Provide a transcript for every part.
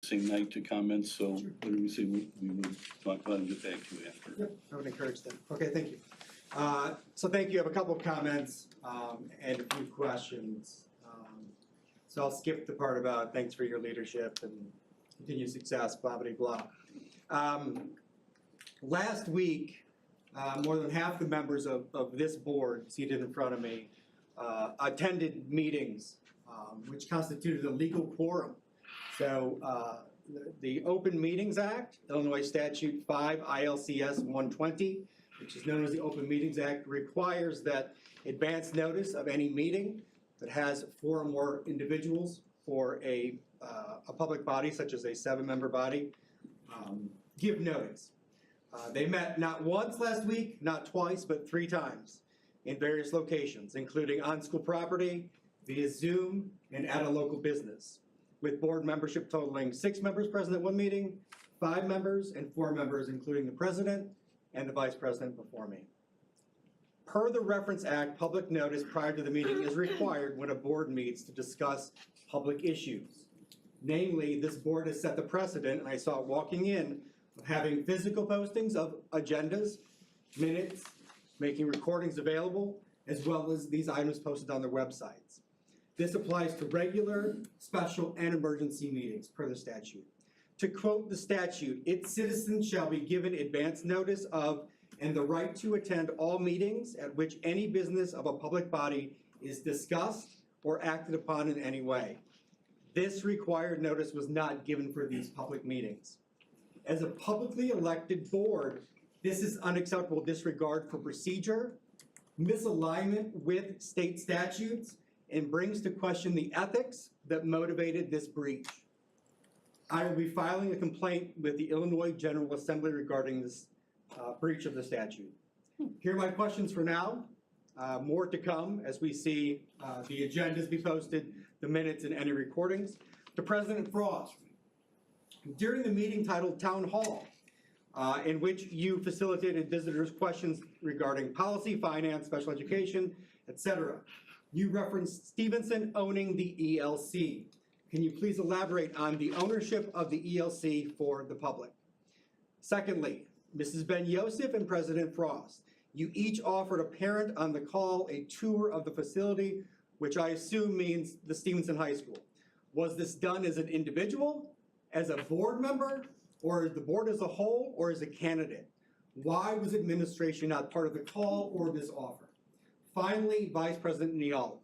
same night to comments, so what do we say we would talk about and get back to you after? Yep, I would encourage them. Okay, thank you. So thank you. I have a couple of comments and a few questions. So I'll skip the part about thanks for your leadership and continued success, blah, blah, blah. Last week, more than half the members of this board seated in front of me attended meetings, which constituted a legal quorum. So the Open Meetings Act, Illinois Statute 5 ILCS 120, which is known as the Open Meetings Act, requires that advance notice of any meeting that has 4 or more individuals for a public body, such as a 7-member body, give notice. They met not once last week, not twice, but 3 times in various locations, including on school property, via Zoom, and at a local business, with board membership totaling 6 members present at one meeting, 5 members, and 4 members, including the president and the vice president before me. Per the Reference Act, public notice prior to the meeting is required when a board meets to discuss public issues. Namely, this board has set the precedent, and I saw it walking in, of having physical postings of agendas, minutes, making recordings available, as well as these items posted on their websites. This applies to regular, special, and emergency meetings per the statute. To quote the statute, its citizens shall be given advance notice of and the right to attend all meetings at which any business of a public body is discussed or acted upon in any way. This required notice was not given for these public meetings. As a publicly elected board, this is unacceptable disregard for procedure, misalignment with state statutes, and brings to question the ethics that motivated this breach. I will be filing a complaint with the Illinois General Assembly regarding this breach of the statute. Here are my questions for now. More to come as we see the agendas be posted, the minutes, and any recordings. To President Frost, during the meeting titled Town Hall, in which you facilitated visitors' questions regarding policy, finance, special education, etc., you referenced Stevenson owning the ELC. Can you please elaborate on the ownership of the ELC for the public? Secondly, Mrs. Ben-Yosef and President Frost, you each offered a parent on the call a tour of the facility, which I assume means the Stevenson High School. Was this done as an individual, as a board member, or as the board as a whole, or as a candidate? Why was administration not part of the call or this offer? Finally, Vice President Nealt,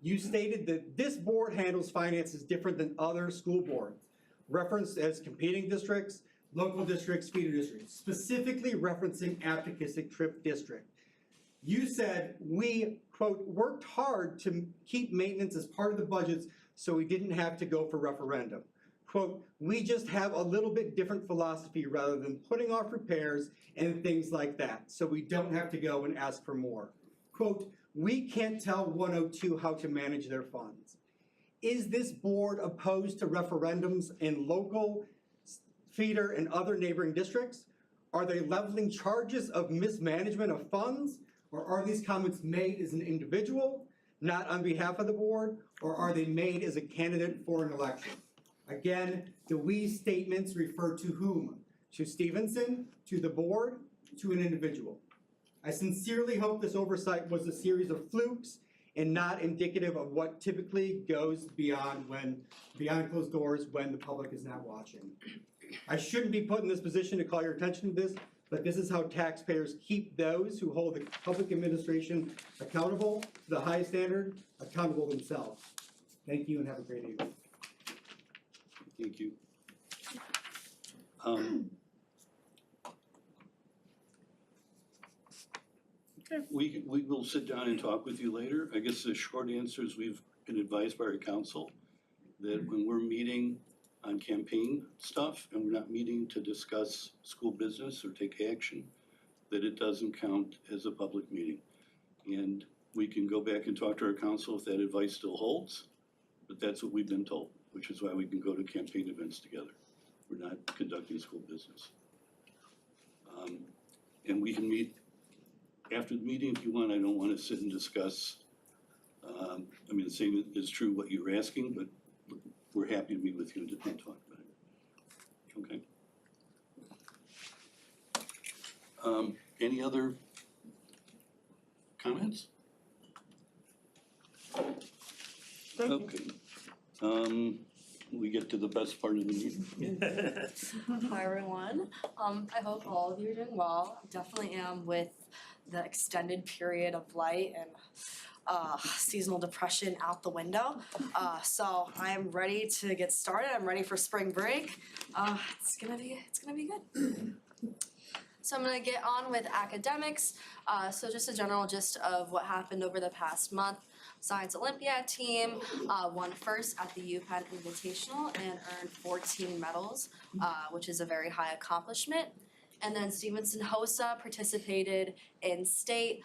you stated that this board handles finances different than other school boards, referenced as competing districts, local districts, feeder districts, specifically referencing Aptekissick Trip District. You said we, quote, worked hard to keep maintenance as part of the budgets so we didn't have to go for referendum. Quote, we just have a little bit different philosophy rather than putting off repairs and things like that, so we don't have to go and ask for more. Quote, we can't tell 102 how to manage their funds. Is this board opposed to referendums in local, feeder, and other neighboring districts? Are they leveling charges of mismanagement of funds? Or are these comments made as an individual, not on behalf of the board? Or are they made as a candidate for an election? Again, the we statements refer to whom? To Stevenson, to the board, to an individual. I sincerely hope this oversight was a series of flukes and not indicative of what typically goes beyond closed doors when the public is not watching. I shouldn't be put in this position to call your attention to this, but this is how taxpayers keep those who hold the public administration accountable to the highest standard, accountable themselves. Thank you and have a great evening. Thank you. We will sit down and talk with you later. I guess the short answer is we've been advised by our council that when we're meeting on campaign stuff and we're not meeting to discuss school business or take action, that it doesn't count as a public meeting. And we can go back and talk to our council if that advice still holds, but that's what we've been told, which is why we can go to campaign events together. We're not conducting school business. And we can meet after the meeting if you want. I don't want to sit and discuss. I mean, the same is true what you were asking, but we're happy to meet with you and talk about it. Okay. Any other comments? Okay. We get to the best part of the meeting. Hi everyone. I hope all of you are doing well. I definitely am with the extended period of light and seasonal depression out the window. So I am ready to get started. I'm ready for spring break. It's gonna be good. So I'm gonna get on with academics. So just a general gist of what happened over the past month. Science Olympiad team won first at the UPenn Invitational and earned 14 medals, which is a very high accomplishment. And then Stevenson HOSA participated in state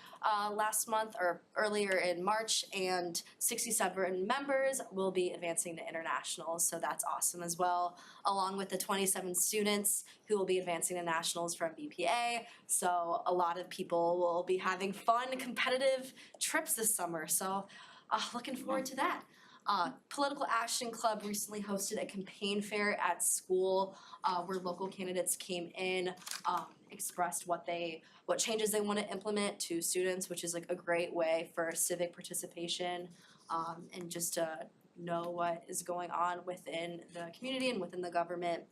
last month or earlier in March, and 67 members will be advancing to internationals, so that's awesome as well, along with the 27 students who will be advancing to nationals from BPA. So a lot of people will be having fun, competitive trips this summer, so looking forward to that. Political Action Club recently hosted a campaign fair at school where local candidates came in, expressed what changes they want to implement to students, which is like a great way for civic participation and just to know what is going on within the community and within the government.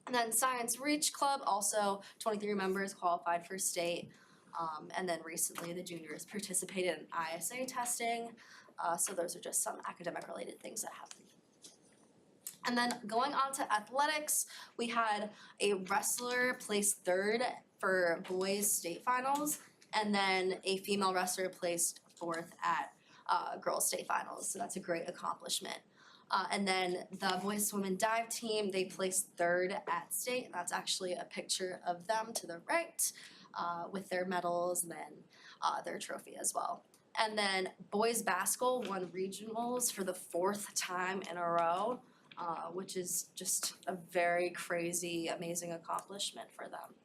And then Science Reach Club, also 23 members qualified for state. And then recently the juniors participated in ISA testing. So those are just some academic related things that happened. And then going on to athletics, we had a wrestler placed third for boys state finals, and then a female wrestler placed fourth at girls state finals. So that's a great accomplishment. And then the boys swim and dive team, they placed third at state. And that's actually a picture of them to the right with their medals and then their trophy as well. And then boys basketball won regionals for the 4th time in a row, which is just a very crazy, amazing accomplishment for them.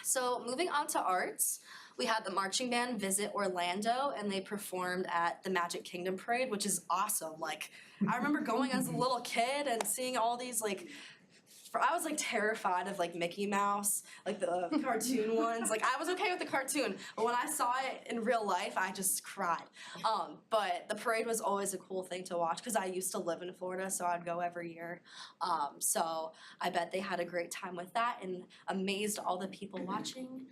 So moving on to arts, we had the marching band visit Orlando, and they performed at the Magic Kingdom Parade, which is awesome. Like, I remember going as a little kid and seeing all these I was like terrified of like Mickey Mouse, like the cartoon ones. Like I was okay with the cartoon, but when I saw it in real life, I just cried. But the parade was always a cool thing to watch because I used to live in Florida, so I'd go every year. So I bet they had a great time with that and amazed all the people watching.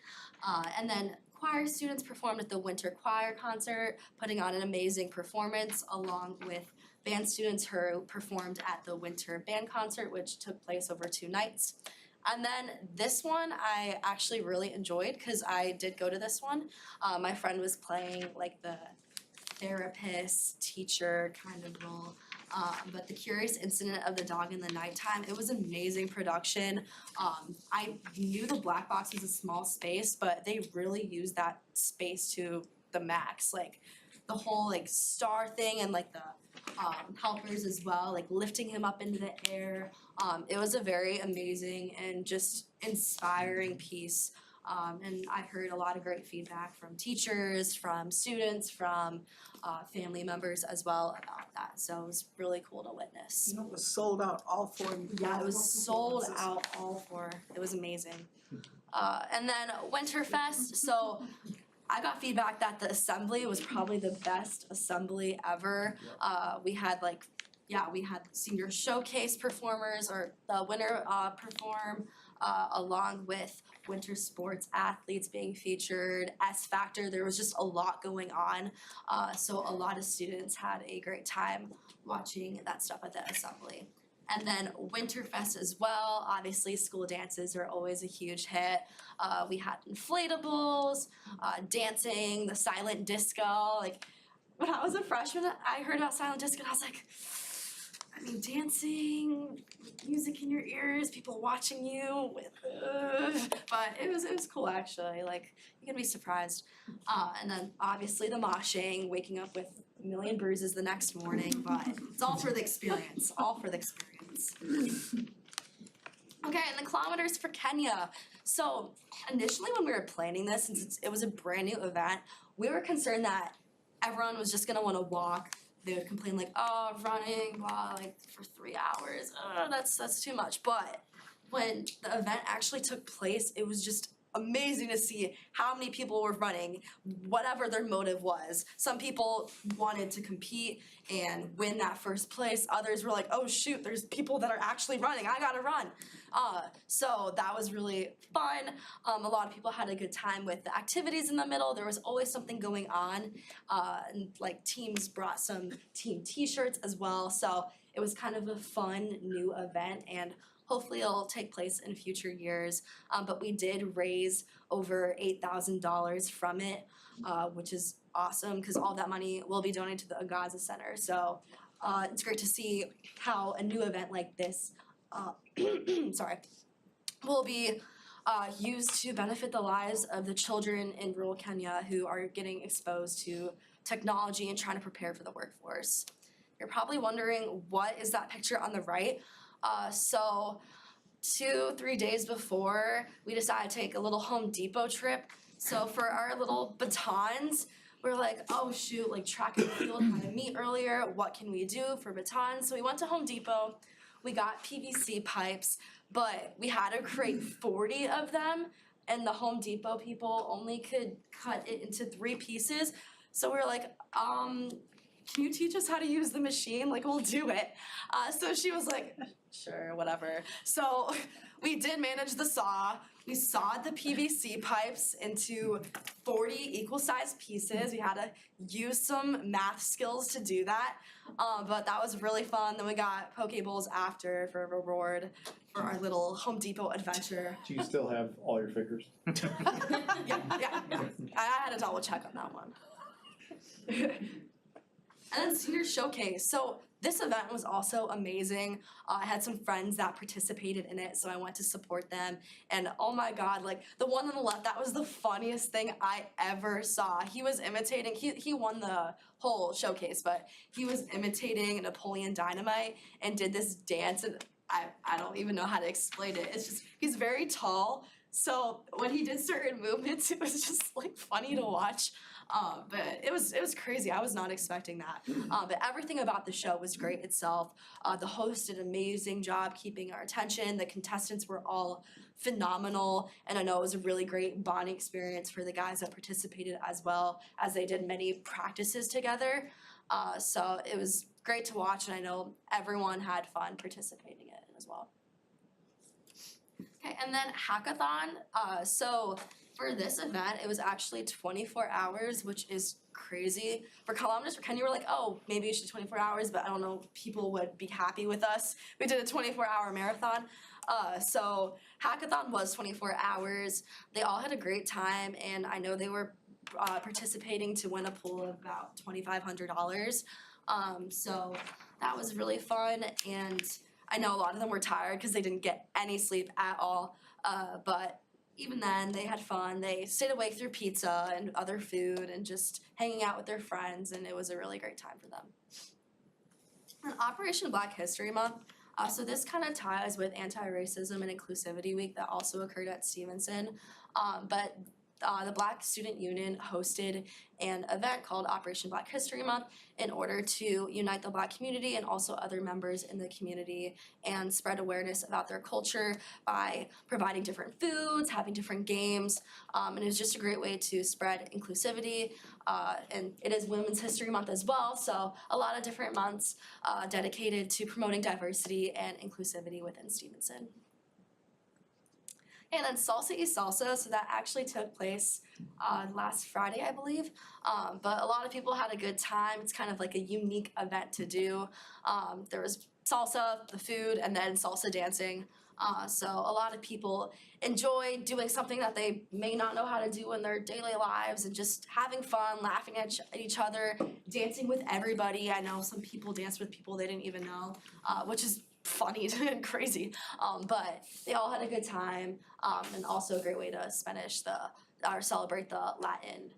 And then choir students performed at the Winter Choir Concert, putting on an amazing performance along with band students who performed at the Winter Band Concert, which took place over 2 nights. And then this one I actually really enjoyed because I did go to this one. My friend was playing like the therapist, teacher kind of role. But The Curious Incident of the Dog in the Nighttime, it was amazing production. I knew the black box was a small space, but they really used that space to the max. Like the whole like star thing and like the helpers as well, like lifting him up into the air. It was a very amazing and just inspiring piece. And I heard a lot of great feedback from teachers, from students, from family members as well about that. So it was really cool to witness. You know, it was sold out all 4. Yeah, it was sold out all 4. It was amazing. And then Winterfest. So I got feedback that the assembly was probably the best assembly ever. We had senior showcase performers or the winter perform along with winter sports athletes being featured, S Factor. There was just a lot going on. So a lot of students had a great time watching that stuff at the assembly. And then Winterfest as well. Obviously, school dances are always a huge hit. We had inflatables, dancing, the silent disco. Like, when I was a freshman, I heard about silent disco and I was like, I mean, dancing, music in your ears, people watching you. But it was cool, actually. Like, you can be surprised. And then, obviously, the moshing, waking up with a million bruises the next morning. But it's all for the experience. All for the experience. Okay, and the kilometers for Kenya. So initially when we were planning this, since it was a brand new event, we were concerned that everyone was just gonna wanna walk they would complain like, oh, running, blah, like for 3 hours, that's too much. But when the event actually took place, it was just amazing to see how many people were running, whatever their motive was. Some people wanted to compete and win that first place. Others were like, oh shoot, there's people that are actually running, I gotta run. So that was really fun. A lot of people had a good time with the activities in the middle. There was always something going on. And like teams brought some team t-shirts as well. So it was kind of a fun new event, and hopefully it'll take place in future years. But we did raise over $8,000 from it, which is awesome because all that money will be donated to the Agaza Center. So it's great to see how a new event like this will be used to benefit the lives of the children in rural Kenya who are getting exposed to technology and trying to prepare for the workforce. You're probably wondering, what is that picture on the right? So 2-3 days before, we decided to take a little Home Depot trip. So for our little batons, we're like, oh shoot, like track and field had a meet earlier. What can we do for batons? So we went to Home Depot. We got PVC pipes, but we had to create 40 of them, and the Home Depot people only could cut it into 3 pieces. So we were like, can you teach us how to use the machine? Like, we'll do it. So she was like, sure, whatever. So we did manage the saw. We sawed the PVC pipes into 40 equal-sized pieces. We had to use some math skills to do that, but that was really fun. Then we got poke bowls after for a reward for our little Home Depot adventure. Do you still have all your figures? Yeah. I had to double check on that one. And then senior showcase. So this event was also amazing. I had some friends that participated in it, so I went to support them. And oh my God, like the one on the left, that was the funniest thing I ever saw. He was imitating, he won the whole showcase, but he was imitating Napoleon Dynamite and did this dance, and I don't even know how to explain it. It's just, he's very tall. So when he did certain movements, it was just like funny to watch. But it was crazy. I was not expecting that. But everything about the show was great itself. The host did an amazing job keeping our attention. The contestants were all phenomenal, and I know it was a really great bonding experience for the guys that participated, as well as they did many practices together. So it was great to watch, and I know everyone had fun participating in it as well. Okay, and then hackathon. So for this event, it was actually 24 hours, which is crazy. For kilometers, for Kenya, we're like, oh, maybe it should be 24 hours, but I don't know if people would be happy with us. We did a 24-hour marathon. So hackathon was 24 hours. They all had a great time, and I know they were participating to win a pool of about $2,500. So that was really fun, and I know a lot of them were tired because they didn't get any sleep at all, but even then, they had fun. They stayed awake through pizza and other food and just hanging out with their friends, and it was a really great time for them. And Operation Black History Month. So this kind of ties with Anti-Racism and Inclusivity Week that also occurred at Stevenson. But the Black Student Union hosted an event called Operation Black History Month in order to unite the Black community and also other members in the community and spread awareness about their culture by providing different foods, having different games, and it was just a great way to spread inclusivity. And it is Women's History Month as well, so a lot of different months dedicated to promoting diversity and inclusivity within Stevenson. And then Salsa y Salsa, so that actually took place last Friday, I believe. But a lot of people had a good time. It's kind of like a unique event to do. There was salsa, the food, and then salsa dancing. So a lot of people enjoy doing something that they may not know how to do in their daily lives and just having fun, laughing at each other, dancing with everybody. I know some people danced with people they didn't even know, which is funny and crazy, but they all had a good time, and also a great way to celebrate the Latin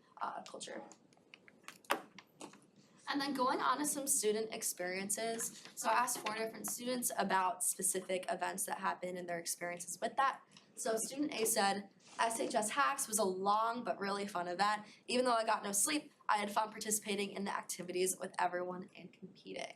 culture. And then going on to some student experiences. So I asked 4 different students about specific events that happened and their experiences with that. So student A said, SHS Hacks was a long but really fun event. Even though I got no sleep, I had fun participating in the activities with everyone and competing.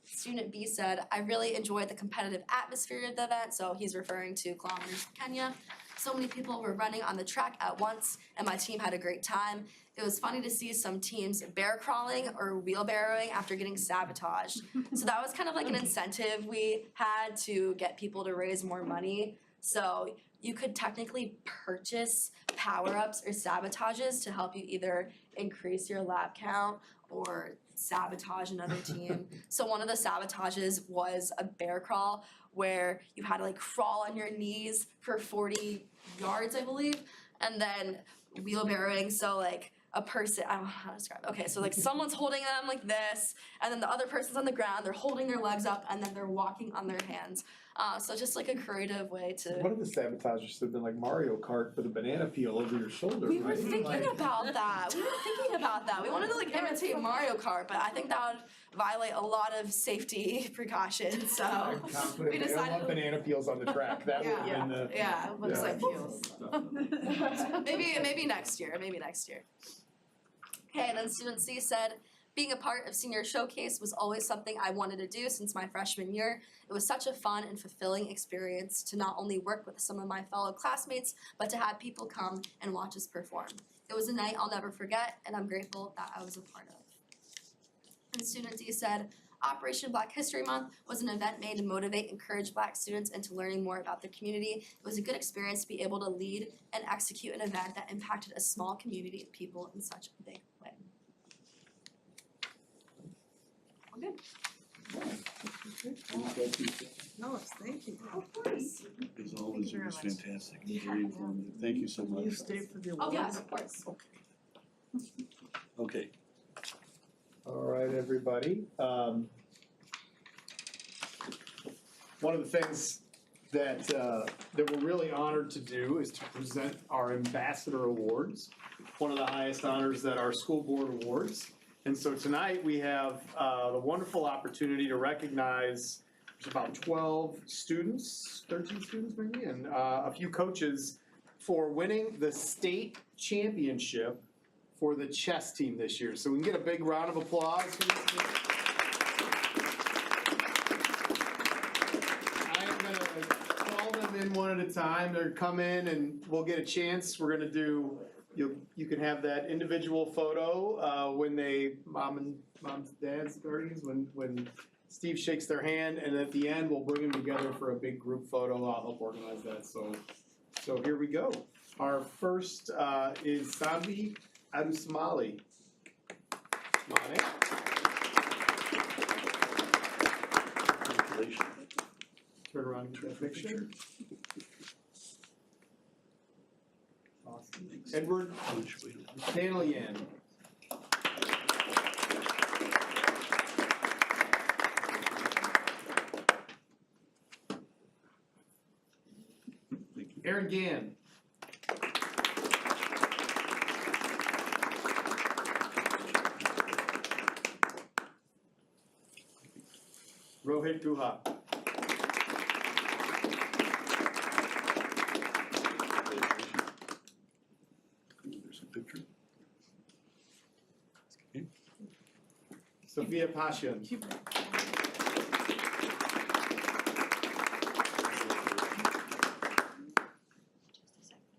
Student B said, I really enjoyed the competitive atmosphere of the event, so he's referring to kilometers of Kenya. So many people were running on the track at once, and my team had a great time. It was funny to see some teams bear crawling or wheelbarrowing after getting sabotaged. So that was kind of like an incentive we had to get people to raise more money. So you could technically purchase power-ups or sabotages to help you either increase your lap count or sabotage another team. So one of the sabotages was a bear crawl where you had to like crawl on your knees for 40 yards, I believe, and then wheelbarrowing. So like a person, I don't know how to describe it. Okay, so like someone's holding them like this, and then the other person's on the ground, they're holding their legs up, and then they're walking on their hands. So just like a creative way to... One of the sabotages have been like Mario Kart with a banana peel over your shoulder, We were right? thinking about that. We wanted to like imitate Mario Kart, but I think that would violate a lot of safety precautions, so... I'm confident we they don't decided- want banana peels on the track. That would have been the... Yeah, it looks Yeah. like peels. Maybe next year, Okay, and then student C said, being a part of senior showcase was always something I wanted to do since my freshman year. It was such a fun and fulfilling experience to not only work with some of my fellow classmates, but to have people come and watch us perform. It was a night I'll never forget, and I'm grateful that I was a part of. And student D said, Operation Black History Month was an event made to motivate and encourage Black students into learning more about their community. It was a good experience to be able to lead and execute an event that impacted a small community of people in such a big way. We're good. No, thank you. Of course. As always, it was fantastic, very informative. Thank you so You much. stay for the Oh, awards? yes, of course. Okay, All right, everybody. One of the things that we're really honored to do is to present our Ambassador Awards, one of the highest honors that our school board awards. And so tonight we have the wonderful opportunity to recognize there's about 12 students, 13 students maybe, and a few coaches for winning the state championship for the chess team this year. So we can get a big round of applause for this team. I am gonna call them in one at a time. They're come in and we'll get a chance. We're gonna do, you can have that individual photo when they, mom's, dad's guardians, when Steve shakes their hand, and at the end, we'll bring them together for a big group photo. I'll help organize that. So here we go. Our first is Sambi Abusmali. Come on in. congratulations. Turn around and get that picture. Awesome. Edward Danilian. Thank you. Aaron Gann. Rohit Guha. There's a picture. Okay. Sophia Pashan.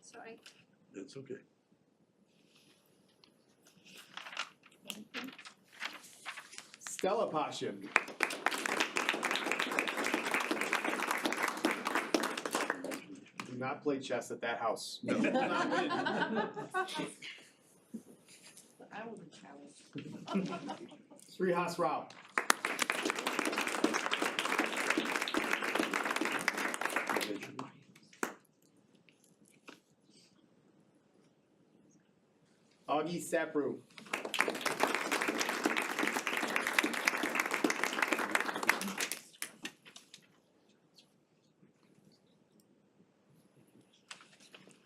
Sorry. That's okay. Stella Pashan. Do not play chess at that house. No. Will not win. I will be challenged. Srihas Rao. Augie Sapru.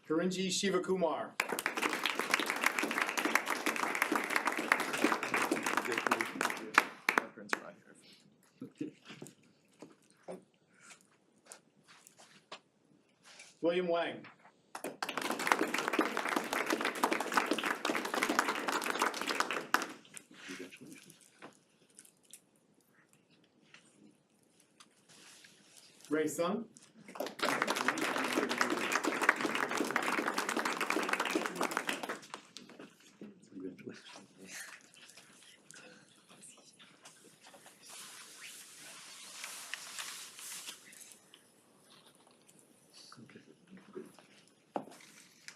Karinji Shivakumar. William Wang. Ray Sung.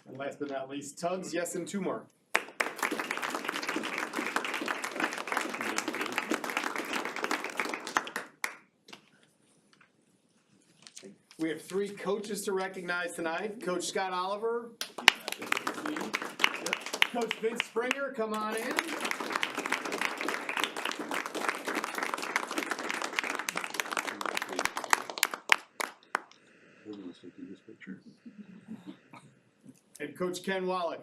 And last but not least, Tugs, Yes, and Tumor. We have 3 coaches to recognize tonight. Coach Scott Oliver. Coach Vince Springer, come on in. Everyone's taking this picture. And Coach Ken Wallach.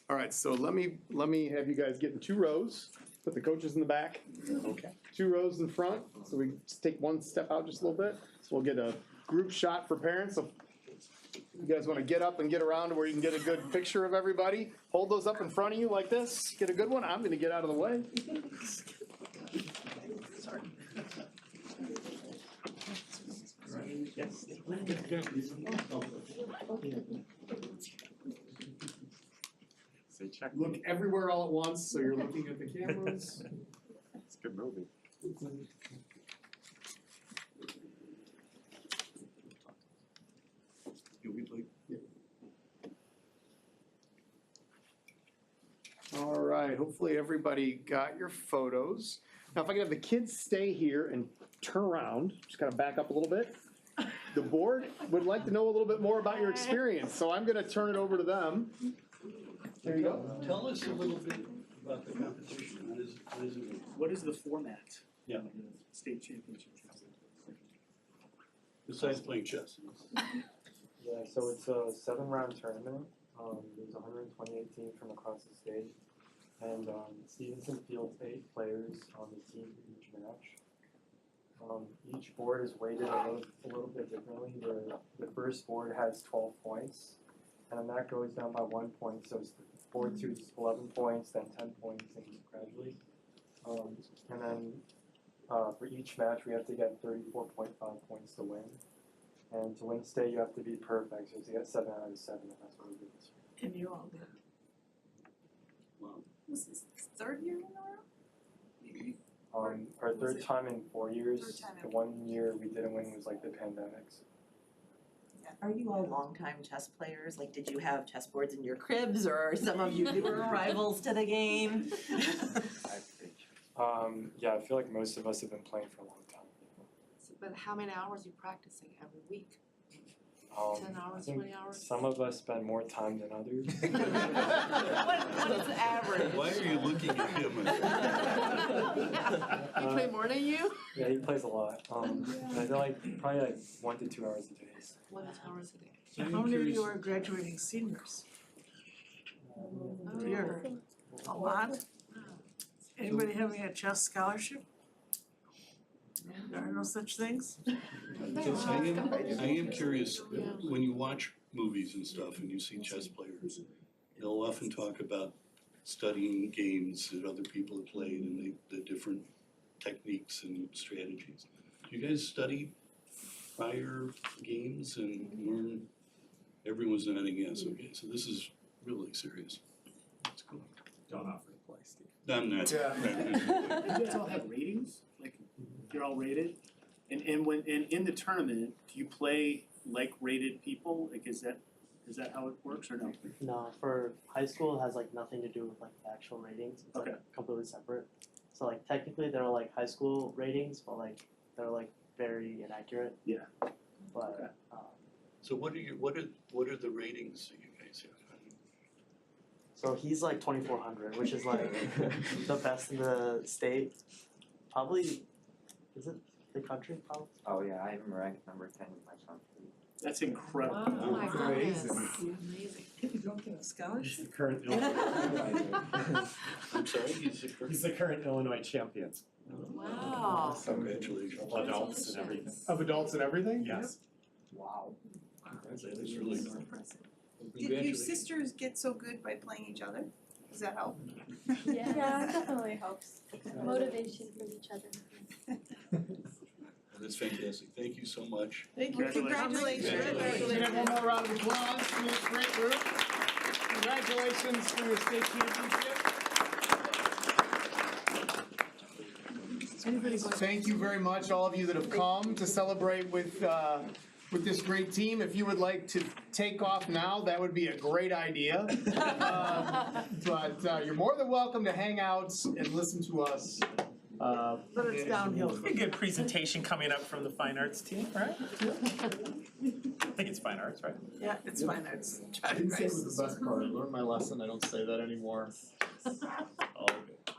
All right, so let me have you guys get in 2 rows. Put the coaches in the back. Okay. 2 rows in front. So we just take one step out just a little bit. So we'll get a group shot for parents. So you guys want to get up and get around to where you can get a good picture of everybody. Hold those up in front of you like this. Get a good one. I'm going to get out of the way. Look everywhere all at once, so you're looking at the cameras. It's a good movie. All right, hopefully everybody got your photos. Now, if I could have the kids stay here and turn around, just kind of back up a little bit. The board would like to know a little bit more about your experience, so I'm gonna turn it over to them. There you go. Tell us a little bit about the competition. What is it? What is the format? Yeah. of the State championship. Besides playing chess. Yeah, so it's a 7-round tournament. There's 128 teams from across the state, and Stevenson fields 8 players on the team for each match. Each board is weighted a little bit differently. The first board has 12 points, and then that goes down by 1 point. So it's board 2 is 11 points, then 10 points, and gradually. And then for each match, we have to get 34.5 points to win. And to win state, you have to be perfect. So to get 7 out of 7, and that's what we did this year. And you all did. Wow. Was this third year in a row? Our third time in 4 years. Third time in The 1 year we didn't win was like the pandemics. Are you all longtime chess players? Like, did you have chess boards in your cribs, or are some of you newer arrivals to the game? Yeah, I feel like most of us have been playing for a long time. But how many hours are you practicing every week? 10 I hours, think 20 hours? some of us spend more time than others. What is the average? Why are you looking at him? He play more than you? Yeah, he plays a lot. I feel like probably like 1 to 2 hours a day. 1 hours a day. So I'm How many of curious- you are graduating seniors? Oh. Here. A lot? Anybody having a chess scholarship? There are no such things? I am curious, when you watch movies and stuff and you see chess players, they'll often talk about studying games that other people have played and the different techniques and strategies. Do you guys study prior games and learn? Everyone's nodding yes, okay, so this is really serious. That's cool. Don't offer to play, Steve. I'm not. Yeah. You guys all have ratings? Like, you're all rated? And in the tournament, do you play like rated people? Like, is that how it works or no? No, for high school it has like nothing to do with like the actual ratings. It's Okay. like completely separate. So like technically they're like high school ratings, but like they're like very inaccurate. Yeah. But Okay. So what are the ratings that you guys have? so he's like 2400, which is like the best in the state. Probably, is it the country? Probably. Oh yeah, I am ranked number 10 in my country. That's incredible. Oh my goodness. Amazing. Amazing. You don't get a scholarship? current I'm sorry, He's the current Illinois champion Wow. Congratulations. of adults and everything. Of adults and everything? Yes. Wow. That's really Impressive. Did you sisters get so good by playing each other? Does that help? Yeah, it definitely helps. Motivation for each other. That's fantastic. Thank you so much. Thank you. Congratulations. Congratulations. Can I have one more round of applause for this great group? Congratulations for your state championship. Thank you very much, all of you that have come to celebrate with this great team. If you would like to take off now, that would be a great idea. But you're more than welcome to hang out and listen to us. But it's downhill. A good presentation coming up from the fine arts team, right? I think it's fine arts, right? Yeah, it's fine, it's. I didn't say it was the best part. I learned my lesson. I don't say that anymore. All good.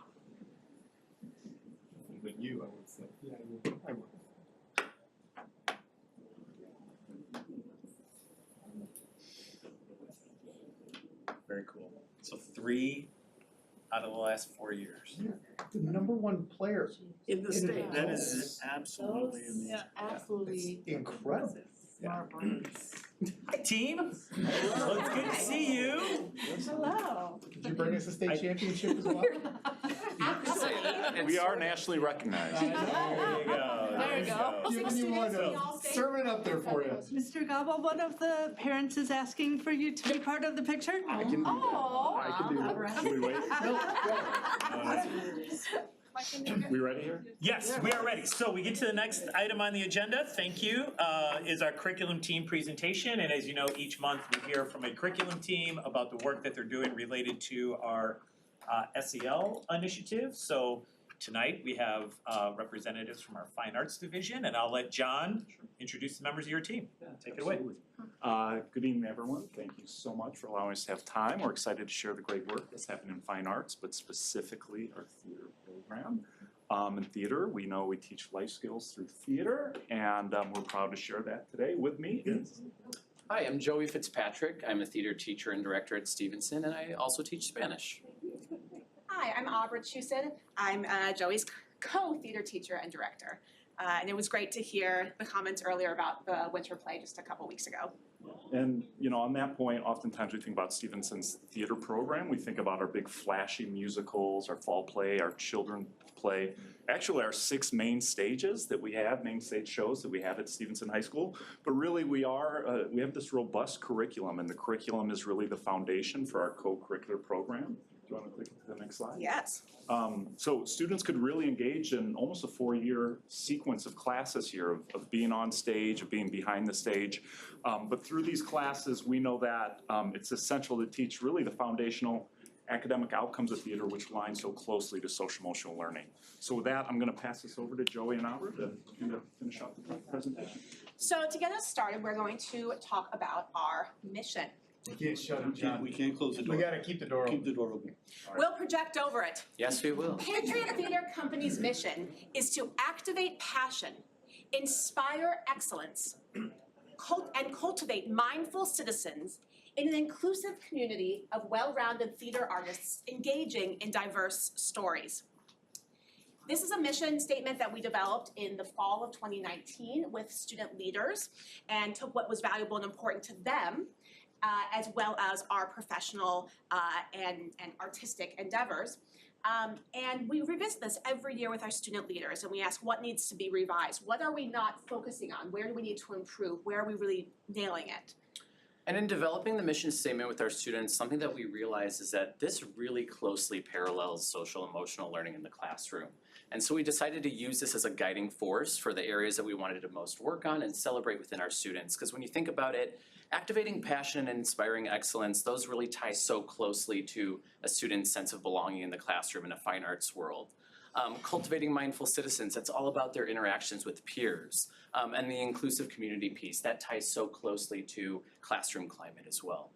But you, I would say. Yeah, I would. Very cool. So 3 out of the last 4 years. The number one player. In the state. That is absolutely amazing. Yeah. Absolutely. Incredible. Smart brains. Team, well, it's good to see you. Hello. Did you bring us a state championship as well? We are nationally recognized. There you go. There you go. Giving you one serve it up there for you. Mr. Gaba, one of the parents is asking for you to be part of the picture. I can do that. Oh. I can do that. Should we wait? We ready here? Yes, we are ready. So we get to the next item on the agenda, thank you, is our curriculum team presentation. And as you know, each month we hear from a curriculum team about the work that they're doing related to our SEL initiative. So tonight we have representatives from our Fine Arts Division, and I'll let John introduce the members of your team. Take it away. Good evening, everyone. Thank you so much for allowing us to have time. We're excited to share the great work that's happening in fine arts, but specifically our theater program. In theater, we know we teach life skills through theater, and we're proud to share that today. With me is... Hi, I'm Joey Fitzpatrick. I'm a theater teacher and director at Stevenson, and I also teach Spanish. Hi, I'm Aubrey Chusid. I'm Joey's co-theater teacher and director. And it was great to hear the comments earlier about the winter play just a couple weeks ago. And, you know, on that point, oftentimes we think about Stevenson's theater program. We think about our big flashy musicals, our fall play, our children's play. Actually, our 6 main stages that we have, main stage shows that we have at Stevenson High School. But really, we have this robust curriculum, and the curriculum is really the foundation for our co-curricular program. Do you want to click to the next slide? Yes. So students could really engage in almost a 4-year sequence of classes here of being on stage, of being behind the stage. But through these classes, we know that it's essential to teach really the foundational academic outcomes of theater, which align so closely to social emotional learning. So with that, I'm going to pass this over to Joey and Aubrey to finish up the presentation. So to get us started, we're going to talk about our mission. We can't shut him down. We can't close the door. We gotta keep the door open. Keep the door open. We'll project over it. Yes, we will. Patriot Theater Company's mission is to activate passion, inspire excellence, and cultivate mindful citizens in an inclusive community of well-rounded theater artists engaging in diverse stories. This is a mission statement that we developed in the fall of 2019 with student leaders and took what was valuable and important to them, as well as our professional and artistic endeavors. And we revisit this every year with our student leaders, and we ask what needs to be revised, what are we not focusing on, where do we need to improve, where are we really nailing it? And in developing the mission statement with our students, something that we realized is that this really closely parallels social emotional learning in the classroom. And so we decided to use this as a guiding force for the areas that we wanted to most work on and celebrate within our students. Because when you think about it, activating passion and inspiring excellence, those really tie so closely to a student's sense of belonging in the classroom in a fine arts world. Cultivating mindful citizens, that's all about their interactions with peers. And the inclusive community piece, that ties so closely to classroom climate as well.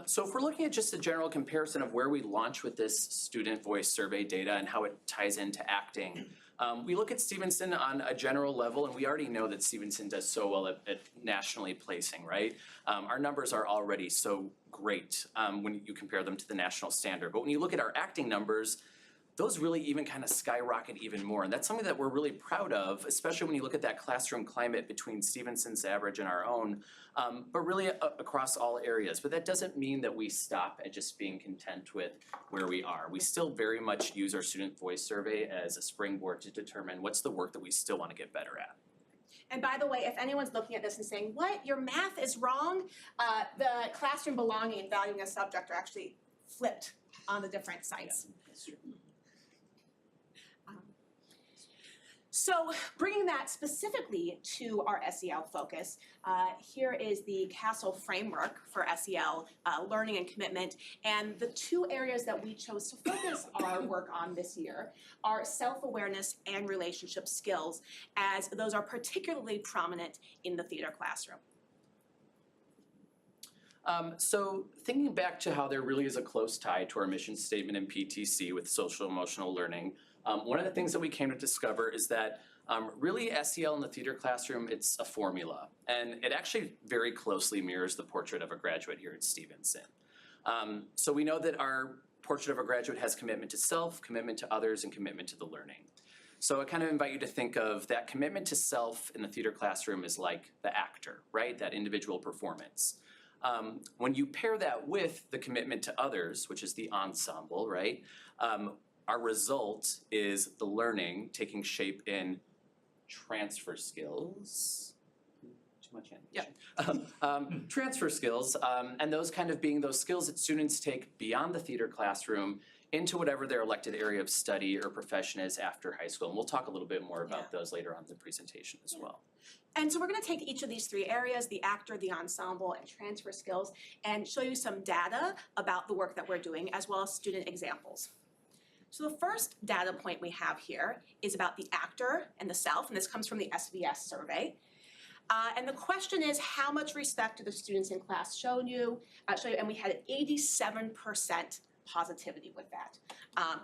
So if we're looking at just a general comparison of where we launch with this student voice survey data and how it ties into acting, we look at Stevenson on a general level, and we already know that Stevenson does so well at nationally placing, right? Our numbers are already so great when you compare them to the national standard. But when you look at our acting numbers, those really even kind of skyrocket even more. And that's something that we're really proud of, especially when you look at that classroom climate between Stevenson's average and our own, but really across all areas. But that doesn't mean that we stop at just being content with where we are. We still very much use our student voice survey as a springboard to determine what's the work that we still want to get better at. And by the way, if anyone's looking at this and saying, what, your math is wrong, the classroom belonging and valuing a subject are actually flipped on the different sites. So bringing that specifically to our SEL focus, here is the CASEL framework for SEL learning and commitment. And the two areas that we chose to focus our work on this year are self-awareness and relationship skills, as those are particularly prominent in the theater classroom. So thinking back to how there really is a close tie to our mission statement in PTC with social emotional learning, one of the things that we came to discover is that really SEL in the theater classroom, it's a formula, and it actually very closely mirrors the portrait of a graduate here at Stevenson. So we know that our portrait of a graduate has commitment to self, commitment to others, and commitment to the learning. So I kind of invite you to think of that commitment to self in the theater classroom as like the actor, right? That individual performance. When you pair that with the commitment to others, which is the ensemble, right? Our result is the learning taking shape in transfer skills. Too much animation. Transfer skills, and those kind of being those skills that students take beyond the theater classroom into whatever their elected area of study or profession is after high school. And we'll talk a little bit more about those later on in the presentation as well. And so we're going to take each of these three areas, the actor, the ensemble, and transfer skills, and show you some data about the work that we're doing, as well as student examples. So the first data point we have here is about the actor and the self, and this comes from the SVS survey. And the question is, how much respect do the students in class show you? And we had an 87% positivity with that,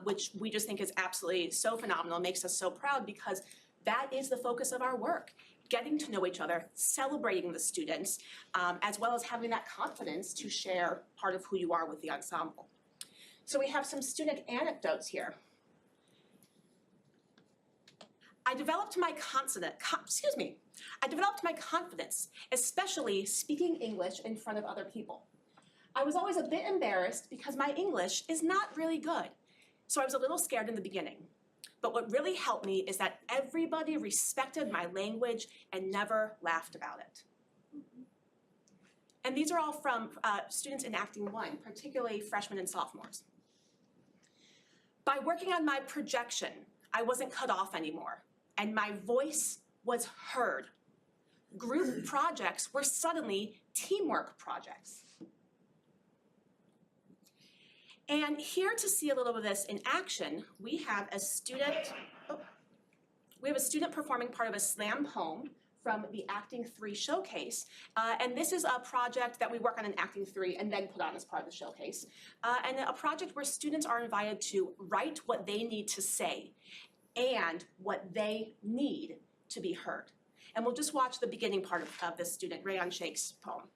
which we just think is absolutely so phenomenal, makes us so proud, because that is the focus of our work. Getting to know each other, celebrating the students, as well as having that confidence to share part of who you are with the ensemble. So we have some student anecdotes here. I developed my confidence, especially speaking English in front of other people. I was always a bit embarrassed because my English is not really good, so I was a little scared in the beginning. But what really helped me is that everybody respected my language and never laughed about it. And these are all from students in Acting 1, particularly freshmen and sophomores. By working on my projection, I wasn't cut off anymore, and my voice was heard. Group projects were suddenly teamwork projects. And here to see a little bit of this in action, we have a student performing part of a slam poem from the Acting 3 showcase. And this is a project that we work on in Acting 3 and then put on as part of the showcase. And a project where students are invited to write what they need to say and what they need to be heard. And we'll just watch the beginning part of this student, Rayon Sheikh's poem.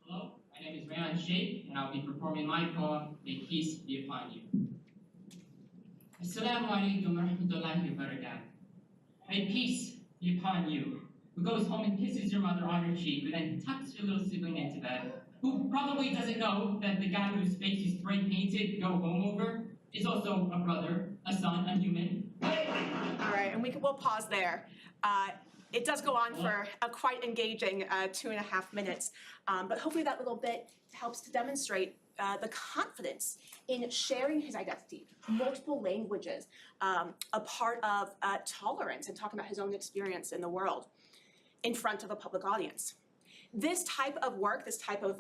Hello, my name is Vernon Sheikh, and I'll be performing my poem, May Peace Be Upon You. Assalamu alaikum wa rahmatullahi wa barakatuh. May peace be upon you, who goes home and kisses your mother on her cheek, who then tucks your little sibling into bed, who probably doesn't know that the guy whose face is spray painted go home over is also a brother, a son, a human. All right, and we'll pause there. It does go on for a quite engaging 2.5 minutes, but hopefully that little bit helps to demonstrate the confidence in sharing his identity, multiple languages, a part of tolerance, and talking about his own experience in the world in front of a public audience. This type of work, this type of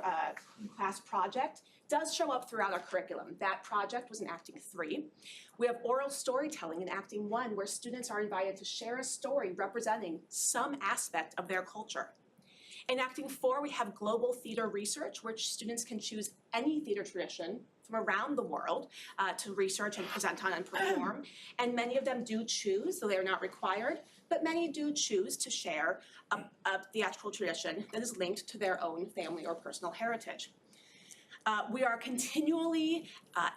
class project does show up throughout our curriculum. That project was in Acting 3. We have oral storytelling in Acting 1, where students are invited to share a story representing some aspect of their culture. In Acting 4, we have global theater research, which students can choose any theater tradition from around the world to research and present on and perform. And many of them do choose, though they are not required, but many do choose to share a theatrical tradition that is linked to their own family or personal heritage. We are continually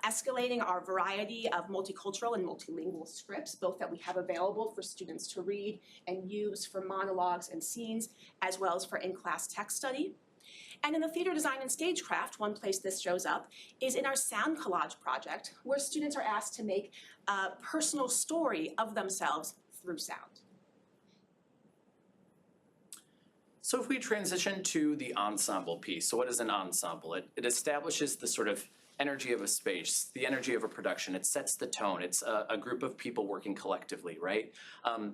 escalating our variety of multicultural and multilingual scripts, both that we have available for students to read and use for monologues and scenes, as well as for in-class text study. And in the theater design and stagecraft, one place this shows up is in our sound collage project, where students are asked to make a personal story of themselves through sound. So if we transition to the ensemble piece, so what is an ensemble? It establishes the sort of energy of a space, the energy of a production. It sets the tone. It's a group of people working collectively, right?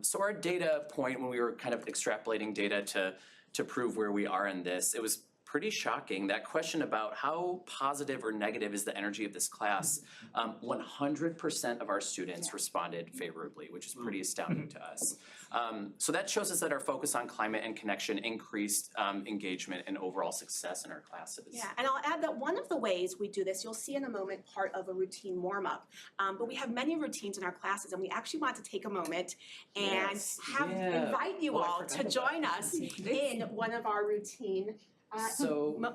So our data point, when we were kind of extrapolating data to prove where we are in this, it was pretty shocking. That question about how positive or negative is the energy of this class, 100% of our students responded favorably, which is pretty astounding to us. So that shows us that our focus on climate and connection increased engagement and overall success in our classes. Yeah, and I'll add that one of the ways we do this, you'll see in a moment part of a routine warm-up, but we have many routines in our classes, and we actually want to take a moment and invite you all to join us in one of our routine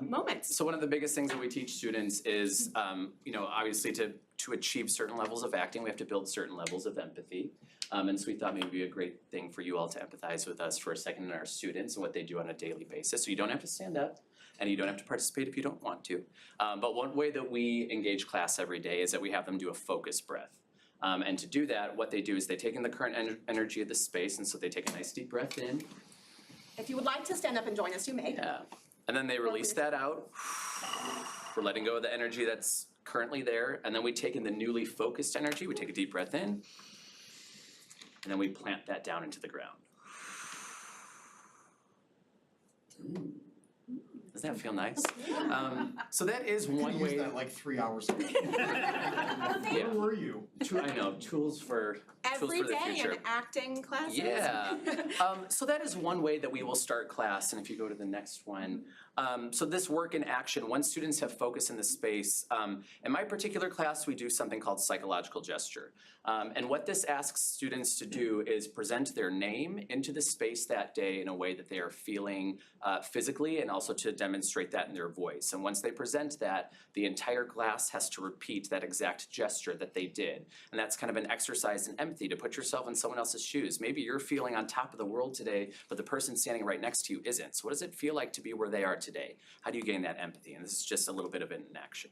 moments. So one of the biggest things that we teach students is, obviously to achieve certain levels of acting, we have to build certain levels of empathy. And so we thought maybe it'd be a great thing for you all to empathize with us for a second in our students and what they do on a daily basis. So you don't have to stand up and you don't have to participate if you don't want to. But one way that we engage class every day is that we have them do a focus breath. And to do that, what they do is they take in the current energy of the space, and so they take a nice deep breath in. If you would like to stand up and join us, you may. Yeah. And then they release that out. We're letting go of the energy that's currently there. And then we take in the newly focused energy. We take a deep breath in. And then we plant that down into the ground. Doesn't that feel nice? So that is one way. I used that like 3 hours ago. Yeah. Where were you? I know, tools for the Every future. day in acting classes. Yeah. So that is one way that we will start class, and if you go to the next one. So this work in action, once students have focus in the space, in my particular class, we do something called psychological gesture. And what this asks students to do is present their name into the space that day in a way that they are feeling physically, and also to demonstrate that in their voice. And once they present that, the entire class has to repeat that exact gesture that they did. And that's kind of an exercise in empathy, to put yourself in someone else's shoes. Maybe you're feeling on top of the world today, but the person standing right next to you isn't. So what does it feel like to be where they are today? How do you gain that empathy? And this is just a little bit of it in action.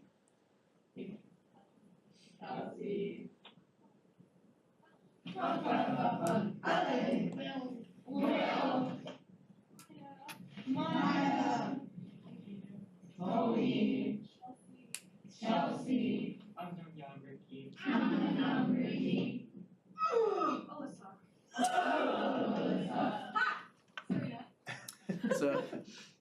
So,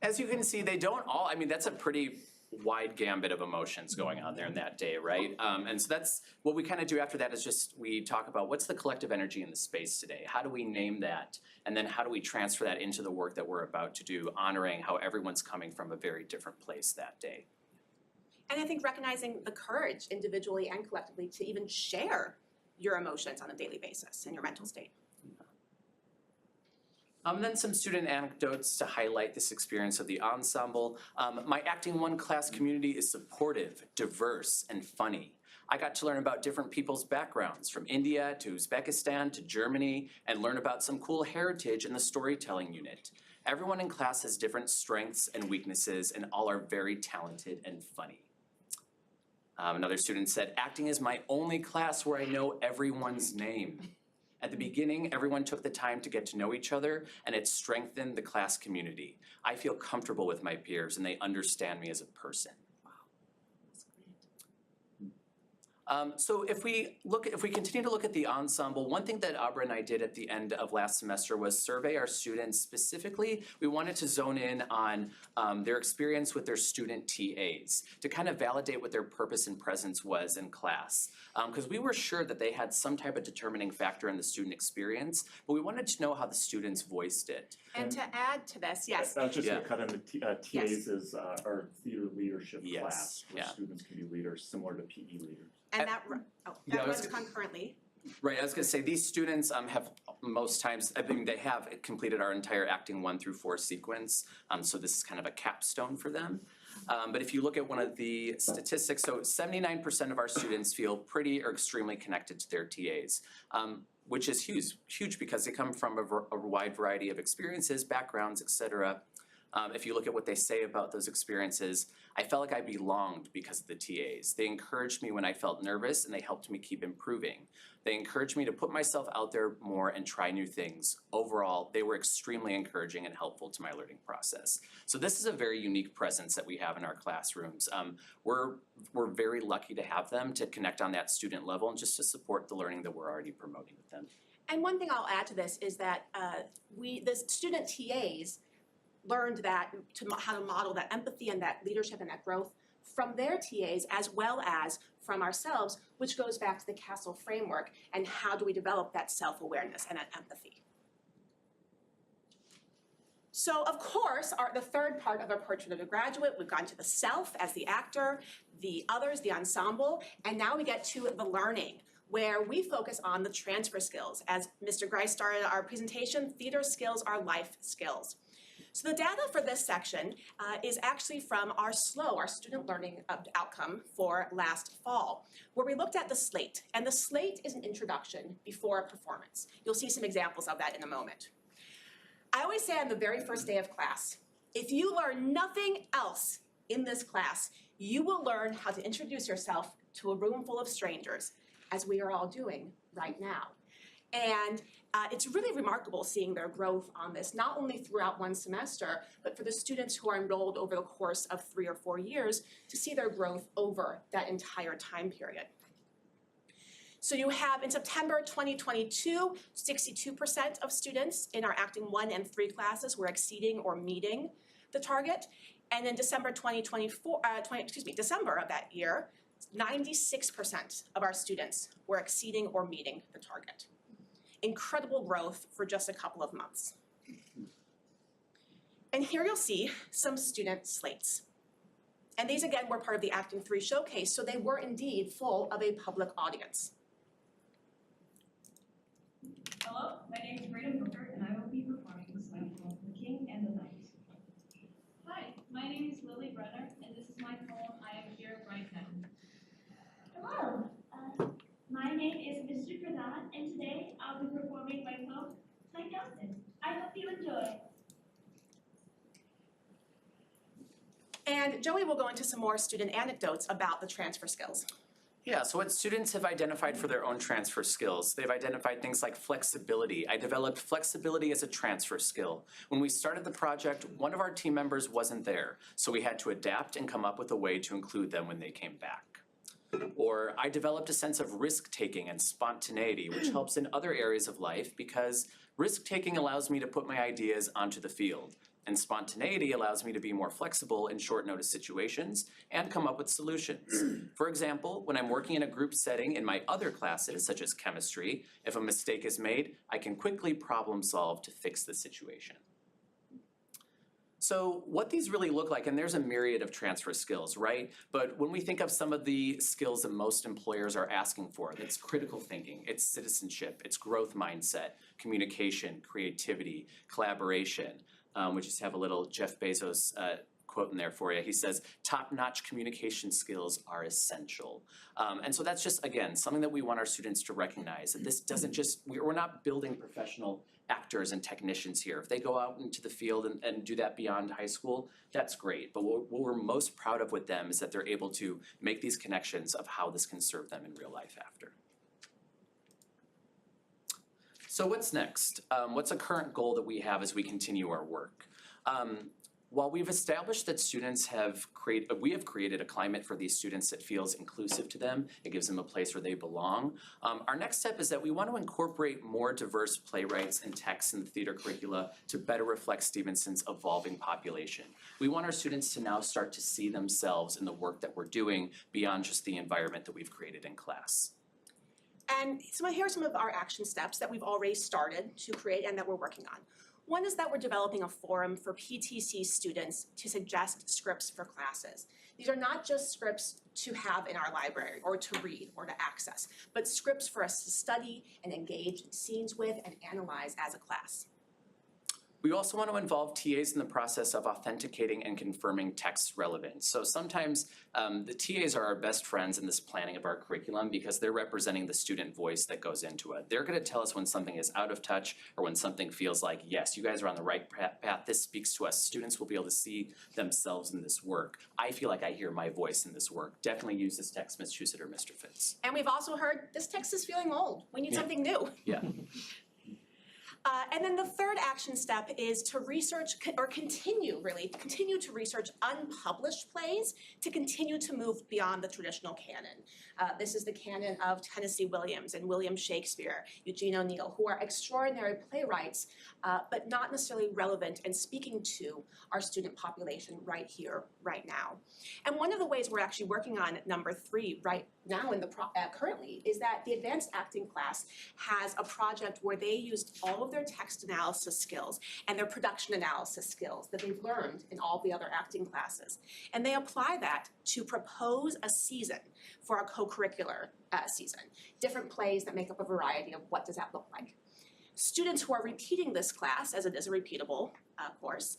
as you can see, they don't all, I mean, that's a pretty wide gambit of emotions going on there in that day, right? And so that's what we kind of do after that is just we talk about what's the collective energy in the space today? How do we name that? And then how do we transfer that into the work that we're about to do, honoring how everyone's coming from a very different place that day. And I think recognizing the courage individually and collectively to even share your emotions on a daily basis and your mental state. Then some student anecdotes to highlight this experience of the ensemble. My Acting 1 class community is supportive, diverse, and funny. I got to learn about different people's backgrounds, from India to Uzbekistan to Germany, and learn about some cool heritage in the storytelling unit. Everyone in class has different strengths and weaknesses, and all are very talented and funny. Another student said, acting is my only class where I know everyone's name. At the beginning, everyone took the time to get to know each other, and it strengthened the class community. I feel comfortable with my peers, and they understand me as a person. So if we continue to look at the ensemble, one thing that Abra and I did at the end of last semester was survey our students specifically. We wanted to zone in on their experience with their student TAs to kind of validate what their purpose and presence was in class. Because we were sure that they had some type of determining factor in the student experience, but we wanted to know how the students voiced it. And to add to this, yes. I was just gonna Yeah. cut in the TAs Yes. is our theater leadership Yes, class, where yeah. students can be leaders, similar to PE leaders. And that, Yeah, I that was runs concurrently. Right, I was gonna say, these students have most times, I mean, they have completed our entire acting 1 through 4 sequence, so this is kind of a capstone for them. But if you look at one of the statistics, so 79% of our students feel pretty or extremely connected to their TAs, which is huge because they come from a wide variety of experiences, backgrounds, etc. If you look at what they say about those experiences, I felt like I belonged because of the TAs. They encouraged me when I felt nervous and they helped me keep improving. They encouraged me to put myself out there more and try new things. Overall, they were extremely encouraging and helpful to my learning process. So this is a very unique presence that we have in our classrooms. We're very lucky to have them to connect on that student level and just to support the learning that we're already promoting with them. And one thing I'll add to this is that the student TAs learned that how to model that empathy and that leadership and that growth from their TAs as well as from ourselves, which goes back to the Castle framework and how do we develop that self-awareness and that empathy. So of course, the third part of our portrait of a graduate, we've gone to the self as the actor, the others, the ensemble, and now we get to the learning, where we focus on the transfer skills. As Mr. Grice started our presentation, theater skills are life skills. So the data for this section is actually from our SLO, our student learning outcome for last fall, where we looked at the slate. And the slate is an introduction before a performance. You'll see some examples of that in a moment. I always say on the very first day of class, if you learn nothing else in this class, you will learn how to introduce yourself to a room full of strangers, as we are all doing right now. And it's really remarkable seeing their growth on this, not only throughout one semester, but for the students who are enrolled over the course of 3 or 4 years to see their growth over that entire time period. So you have in September 2022, 62% of students in our Acting 1 and 3 classes were exceeding or meeting the target. And in December December of that year, 96% of our students were exceeding or meeting the target. Incredible growth for just a couple of months. And here you'll see some student slates. And these again were part of the Acting 3 showcase, so they were indeed full of a public audience. Hello, my name is Braden Booker, and I will be performing the song called The King and the Knight. Hi, my name is Lily Brenner, and this is my poem, I Am Here Right Now. Hello, my name is Mr. Pradhan, and today I'll be performing my poem, Psychosis. I hope you enjoy. And Joey will go into some more student anecdotes about the transfer skills. Yeah, so what students have identified for their own transfer skills, they've identified things like flexibility. I developed flexibility as a transfer skill. When we started the project, one of our team members wasn't there, so we had to adapt and come up with a way to include them when they came back. Or I developed a sense of risk-taking and spontaneity, which helps in other areas of life because risk-taking allows me to put my ideas onto the field. And spontaneity allows me to be more flexible in short notice situations and come up with solutions. For example, when I'm working in a group setting in my other classes, such as chemistry, if a mistake is made, I can quickly problem solve to fix the situation. So what these really look like, and there's a myriad of transfer skills, right? But when we think of some of the skills that most employers are asking for, it's critical thinking, it's citizenship, it's growth mindset, communication, creativity, collaboration. We just have a little Jeff Bezos quote in there for you. He says, top-notch communication skills are essential. And so that's just, again, something that we want our students to recognize, that this doesn't just, we're not building professional actors and technicians here. If they go out into the field and do that beyond high school, that's great. But what we're most proud of with them is that they're able to make these connections of how this can serve them in real life after. So what's next? What's a current goal that we have as we continue our work? While we've established that we have created a climate for these students that feels inclusive to them, it gives them a place where they belong. Our next step is that we want to incorporate more diverse playwrights and texts in the theater curricula to better reflect Stevenson's evolving population. We want our students to now start to see themselves in the work that we're doing beyond just the environment that we've created in class. And here are some of our action steps that we've already started to create and that we're working on. One is that we're developing a forum for PTC students to suggest scripts for classes. These are not just scripts to have in our library or to read or to access, but scripts for us to study and engage in scenes with and analyze as a class. We also want to involve TAs in the process of authenticating and confirming text relevance. So sometimes the TAs are our best friends in this planning of our curriculum because they're representing the student voice that goes into it. They're going to tell us when something is out of touch or when something feels like, yes, you guys are on the right path, this speaks to us. Students will be able to see themselves in this work. I feel like I hear my voice in this work. Definitely use this text, Ms. Chusett or Mr. Fitz. And we've also heard this text is feeling old. We need something new. Yeah. And then the third action step is to research, or continue to research unpublished plays to continue to move beyond the traditional canon. This is the canon of Tennessee Williams and William Shakespeare, Eugene O'Neill, who are extraordinary playwrights, but not necessarily relevant and speaking to our student population right here, right now. And one of the ways we're actually working on number 3 right now currently is that the advanced acting class has a project where they used all of their text analysis skills and their production analysis skills that they've learned in all the other acting classes. And they apply that to propose a season for a co-curricular season, different plays that make up a variety of what does that look like. Students who are repeating this class, as it is a repeatable course,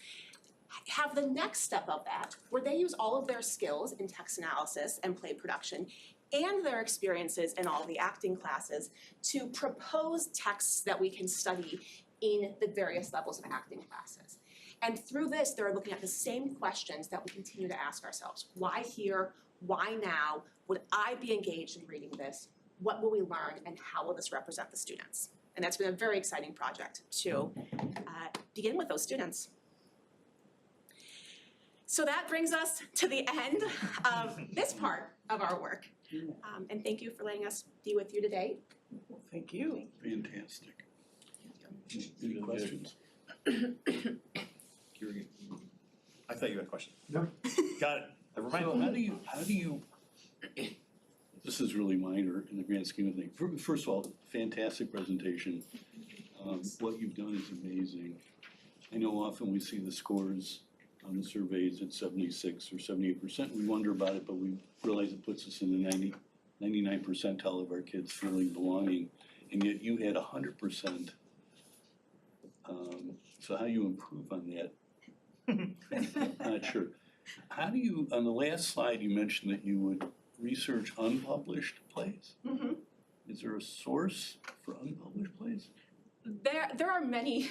have the next step of that where they use all of their skills in text analysis and play production and their experiences in all the acting classes to propose texts that we can study in the various levels of acting classes. And through this, they're looking at the same questions that we continue to ask ourselves. Why here? Why now? Would I be engaged in reading this? What will we learn and how will this represent the students? And that's been a very exciting project to begin with those students. So that brings us to the end of this part of our work. And thank you for letting us be with you today. Thank you. Fantastic. Any questions? I thought you had a question. No. Got it. Never mind. So how do you, this is really minor in the grand scheme of things. First of all, fantastic presentation. What you've done is amazing. I know often we see the scores on the surveys at 76 or 78%. We wonder about it, but we realize it puts us in the 99 percentile of our kids feeling belonging. And yet you had 100%. So how do you improve on that? I'm not sure. How do you, on the last slide, you mentioned that you would research unpublished plays? Mm-hmm. Is there a source for unpublished plays? There are many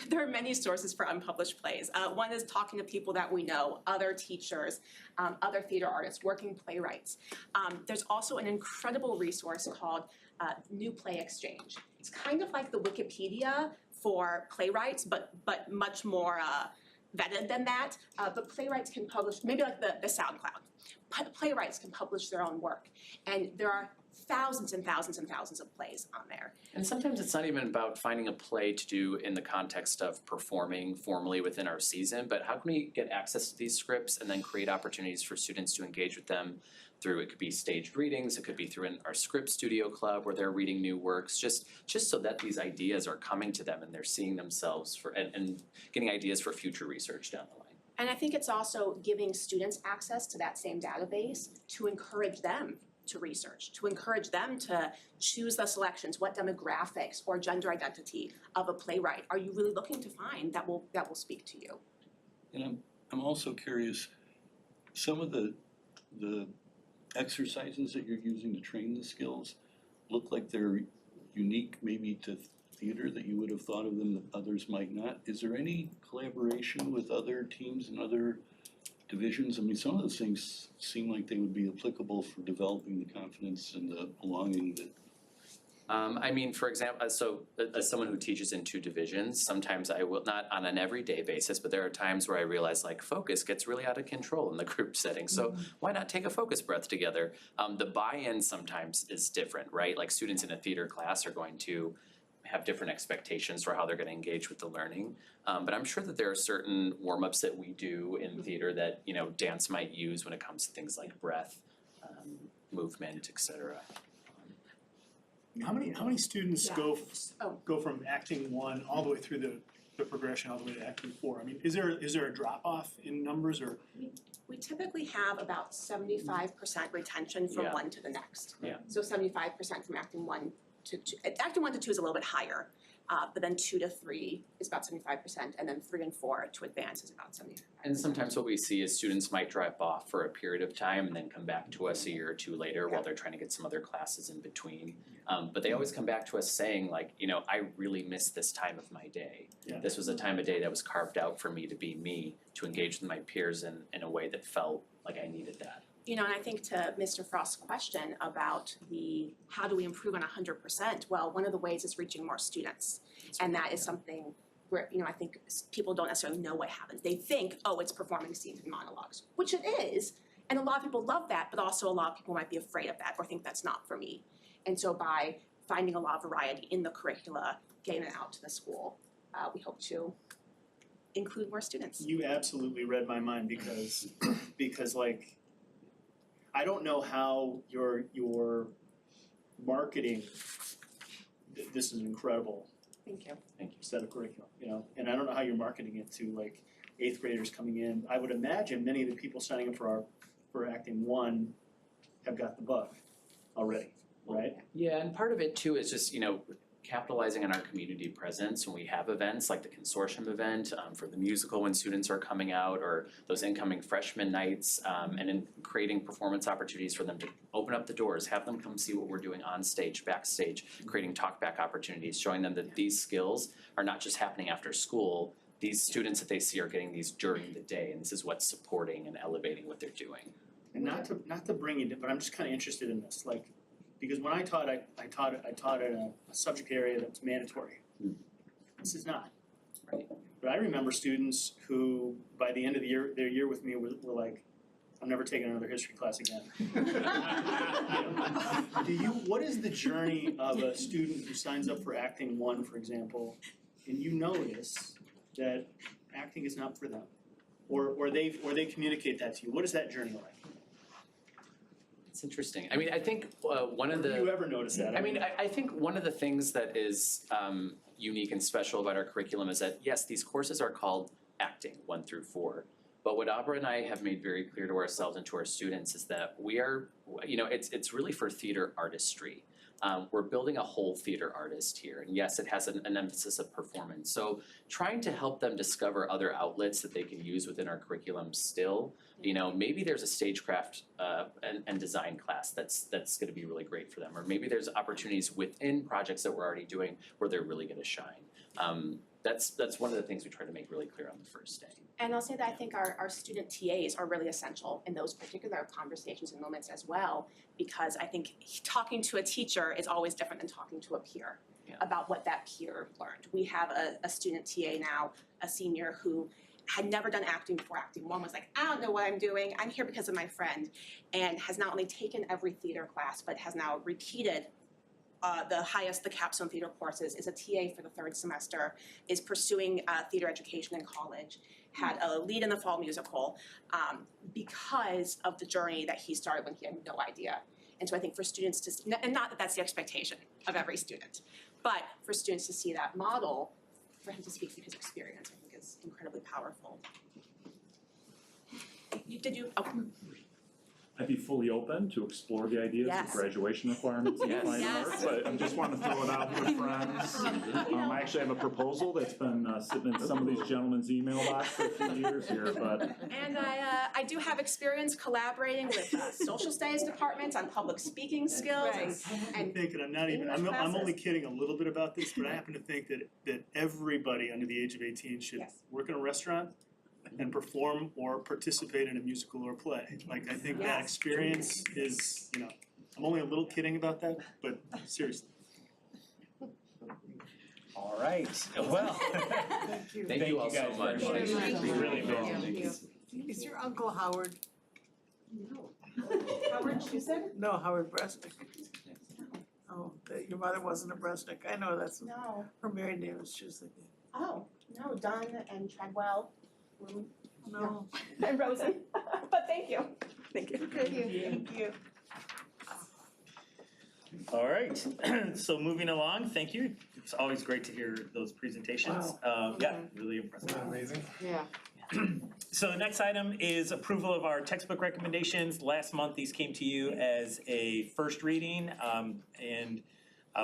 sources for unpublished plays. One is talking to people that we know, other teachers, other theater artists, working playwrights. There's also an incredible resource called New Play Exchange. It's kind of like the Wikipedia for playwrights, but much more vetted than that. But playwrights can publish, maybe like the SoundCloud. Playwrights can publish their own work, and there are thousands and thousands and thousands of plays on there. And sometimes it's not even about finding a play to do in the context of performing formally within our season, but how can we get access to these scripts and then create opportunities for students to engage with them through, it could be staged readings, it could be through our script studio club where they're reading new works, just so that these ideas are coming to them and they're seeing themselves and getting ideas for future research down the line. And I think it's also giving students access to that same database to encourage them to research, to encourage them to choose the selections, what demographics or gender identity of a playwright are you really looking to find that will speak to you. And I'm also curious, some of the exercises that you're using to train the skills look like they're unique maybe to theater that you would have thought of them that others might not. Is there any collaboration with other teams and other divisions? I mean, some of those things seem like they would be applicable for developing the confidence and the belonging that I mean, for example, so as someone who teaches in 2 divisions, sometimes I will, not on an everyday basis, but there are times where I realize like focus gets really out of control in the group setting. So why not take a focus breath together? The buy-in sometimes is different, right? Like students in a theater class are going to have different expectations for how they're gonna engage with the learning. But I'm sure that there are certain warm-ups that we do in theater that, you know, dance might use when it comes to things like breath, movement, et cetera. How many students go from acting 1 all the way through the progression all the way to acting 4? I mean, is there a drop off in numbers or? We typically have about 75% retention from Yeah. one to the next. Yeah. So 75% from acting 1 to 2. Acting 1 to 2 is a little bit higher, but then 2 to 3 is about 75%, and then 3 and 4 to advance is about 75%. And sometimes what we see is students might drop off for a period of time and then come back to us a year or 2 later while they're trying to get some other classes in between. But they always come back to us saying like, you know, I really miss this time of my day. Yeah. This was a time of day that was carved out for me to be me, to engage with my peers in a way that felt like I needed that. You know, and I think to Mr. Frost's question about how do we improve on 100%? Well, one of the ways is reaching more students. And that is something where, you know, I think people don't necessarily know what happens. They think, oh, it's performing scenes and monologues, which it is. And a lot of people love that, but also a lot of people might be afraid of that or think that's not for me. And so by finding a lot of variety in the curricula, getting it out to the school, we hope to include more students. You absolutely read my mind because like, I don't know how your marketing, this is incredible. Thank you. Set of curriculum, you know, and I don't know how you're marketing it to like 8th graders coming in. I would imagine many of the people signing up for acting 1 have got the bug already, right? Yeah, and part of it too is just, you know, capitalizing on our community presence when we have events like the consortium event for the musical when students are coming out, or those incoming freshman nights, and in creating performance opportunities for them to open up the doors, have them come see what we're doing on stage, backstage, creating talkback opportunities, showing them that these skills are not just happening after school. These students that they see are getting these during the day, and this is what's supporting and elevating what they're doing. And not to bring you, but I'm just kind of interested in this, like, because when I taught in a subject area that's mandatory. This is not. Right. But I remember students who, by the end of their year with me were like, I'm never taking another history class again. What is the journey of a student who signs up for acting 1, for example, and you notice that acting is not for them? Or they communicate that to you. What is that journey like? It's interesting. I mean, I think one of the. Do you ever notice that? I think one of the things that is unique and special about our curriculum is that, yes, these courses are called acting 1 through 4. But what Abra and I have made very clear to ourselves and to our students is that we are, you know, it's really for theater artistry. We're building a whole theater artist here, and yes, it has an emphasis of performance. So trying to help them discover other outlets that they can use within our curriculum still. You know, maybe there's a stagecraft and design class that's gonna be really great for them, or maybe there's opportunities within projects that we're already doing where they're really gonna shine. That's one of the things we try to make really clear on the first day. And I'll say that I think our student TAs are really essential in those particular conversations and moments as well, because I think talking to a teacher is always different than talking to a peer about what that peer learned. We have a student TA now, a senior who had never done acting before acting 1, was like, I don't know what I'm doing, I'm here because of my friend, and has not only taken every theater class, but has now repeated the capstone theater courses, is a TA for the 3rd semester, is pursuing theater education in college, had a lead in the fall musical because of the journey that he started when he had no idea. And so I think for students to, and not that that's the expectation of every student, but for students to see that model, for him to speak through his experience, I think is incredibly powerful. I'd be fully open to explore the ideas of graduation requirements in fine arts, but I just want to throw it out there, friends. I actually have a proposal that's been sitting in some of these gentlemen's email box for a few years here, but. And I do have experience collaborating with social studies departments on public speaking skills and thinking I'm only kidding a little bit about this, but I happen to think that everybody under the age of 18 should work in a restaurant and perform or participate in a musical or play. Like, I think that experience is, you know, I'm only a little kidding about that, but seriously. All right, well. Thank you. Thank you all so guys much. very much. Thank you. Really amazing. Is your uncle Howard? Howard Chuseck? No, Howard Bresnick. Oh, your mother wasn't a Bresnick. I know that's, No, her married name is Chuseck. oh, no, Dunn and Treadwell, No. and Rosen, but thank you. Thank you. Thank you. All right, so moving along, thank you. It's always great to hear those presentations. Yeah, really impressive. Amazing. Yeah. So the next item is approval of our textbook recommendations. Last month, these came to you as a first reading, and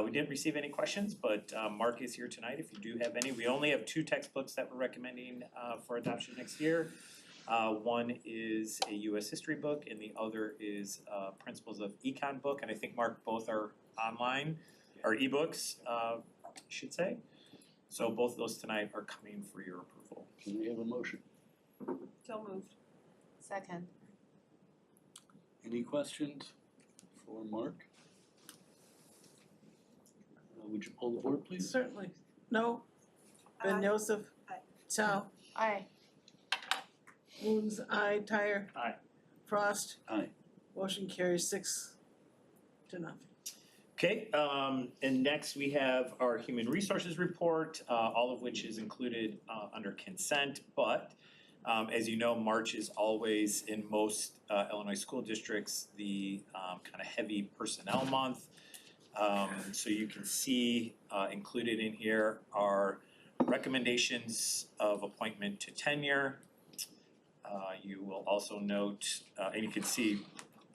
we didn't receive any questions, but Mark is here tonight if you do have any. We only have 2 textbooks that we're recommending for adoption next year. One is a US history book and the other is Principles of Econ book, and I think, Mark, both are online, or ebooks, I should say. So both of those tonight are coming for your approval. Can we have a motion? So moved. Second. Any questions for Mark? Would you pull the board, please? Certainly. No? Ben Joseph? Chow? Aye. Moon's aye. Tyre? Aye. Frost? Aye. Motion carries 6-0. Okay, and next we have our human resources report, all of which is included under consent, but as you know, March is always in most Illinois school districts the kind of heavy personnel month. So you can see included in here are recommendations of appointment to tenure. You will also note, and you can see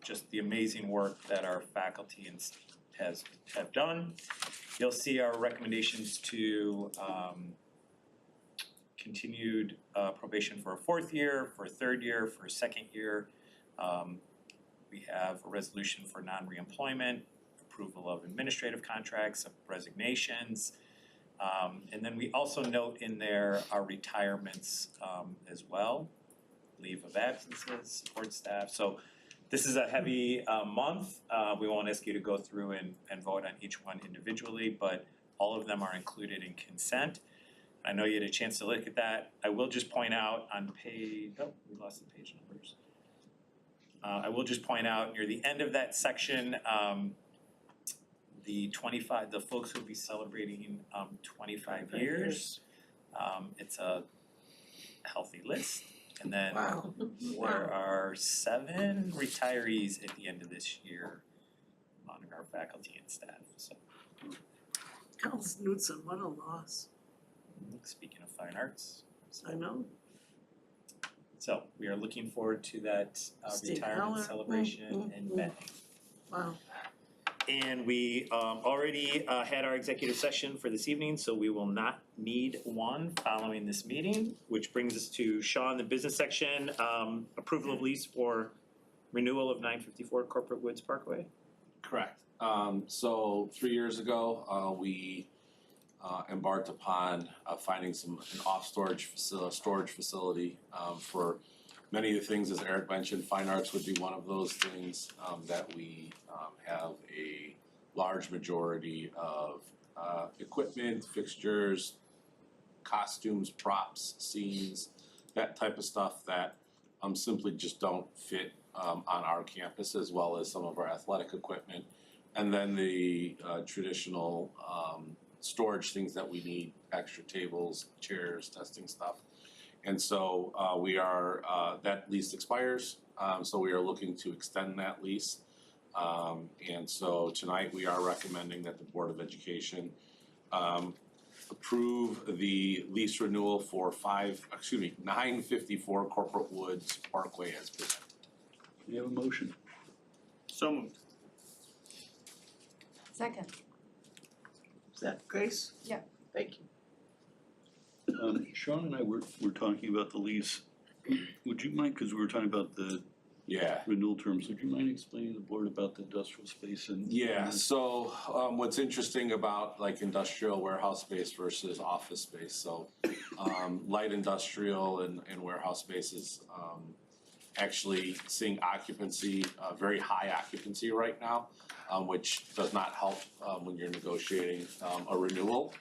just the amazing work that our faculty and have done. You'll see our recommendations to continued probation for a 4th year, for a 3rd year, for a 2nd year. We have a resolution for non-reemployment, approval of administrative contracts, of resignations. And then we also note in there our retirements as well, leave of absences, support staff. So this is a heavy month. We won't ask you to go through and vote on each one individually, but all of them are included in consent. I know you had a chance to look at that. I will just point out on page, oh, we lost the page numbers. I will just point out near the end of that section, the folks who'll be celebrating 25 years. It's a healthy list. And then there are 7 retirees at the end of this year among our faculty and staff, so. Carl Snootson, what a loss. Speaking of fine arts. I know. So we are looking forward to that Steve retirement Heller. celebration in May. Wow. And we already had our executive session for this evening, so we will not need one following this meeting, which brings us to Sean, the business section, approval of lease for renewal of 954 Corporate Woods Parkway. Correct. So 3 years ago, we embarked upon finding an storage facility for many of the things, as Eric mentioned. Fine arts would be one of those things that we have a large majority of equipment, fixtures, costumes, props, scenes, that type of stuff that simply just don't fit on our campus, as well as some of our athletic equipment. And then the traditional storage things that we need, extra tables, chairs, testing stuff. And so that lease expires, so we are looking to extend that lease. And so tonight we are recommending that the Board of Education approve the lease renewal for 954 Corporate Woods Parkway as presented. We have a motion. So moved. Second. Is that Grace? Yeah. Thank you. Sean and I were talking about the lease. Would you mind, because we were talking about the renewal terms, would you mind explaining to the board about the industrial space and? Yeah, so what's interesting about like industrial warehouse space versus office space, so light industrial and warehouse spaces actually seeing occupancy, very high occupancy right now, which does not help when you're negotiating a renewal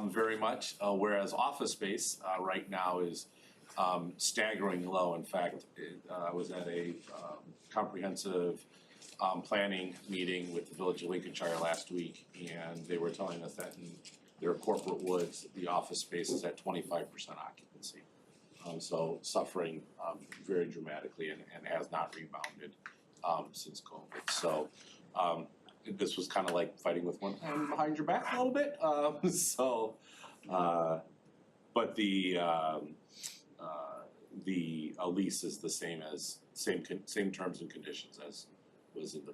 very much. Whereas office space right now is staggering low. In fact, I was at a comprehensive planning meeting with the Village of Lincolnshire last week, and they were telling us that in their corporate woods, the office space is at 25% occupancy. So suffering very dramatically and has not rebounded since COVID. So this was kind of like fighting with one hand behind your back a little bit. But the lease is the same terms and conditions as was in the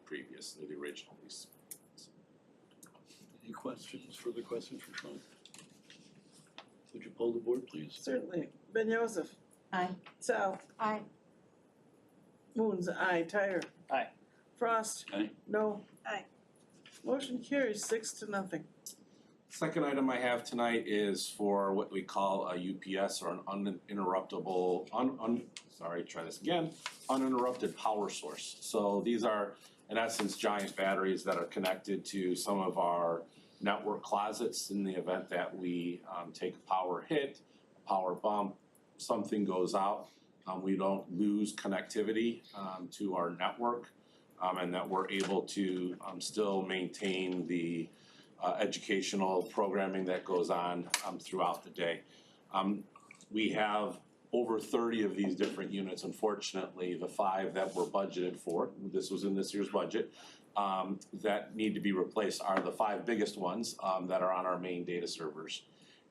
original lease. Any questions, further questions for Sean? Would you poll the board, please? Certainly. Ben Joseph. Aye. Sal. Aye. Moons, aye. Tyre. Aye. Frost. Aye. No. Aye. Motion carries 6-0. Second item I have tonight is for what we call a UPS, or an uninterrupted power source. So these are, in essence, giant batteries that are connected to some of our network closets in the event that we take a power hit, power bump, something goes out, we don't lose connectivity to our network, and that we're able to still maintain the educational programming that goes on throughout the day. We have over 30 of these different units. Unfortunately, the 5 that were budgeted for, this was in this year's budget, that need to be replaced are the 5 biggest ones that are on our main data servers.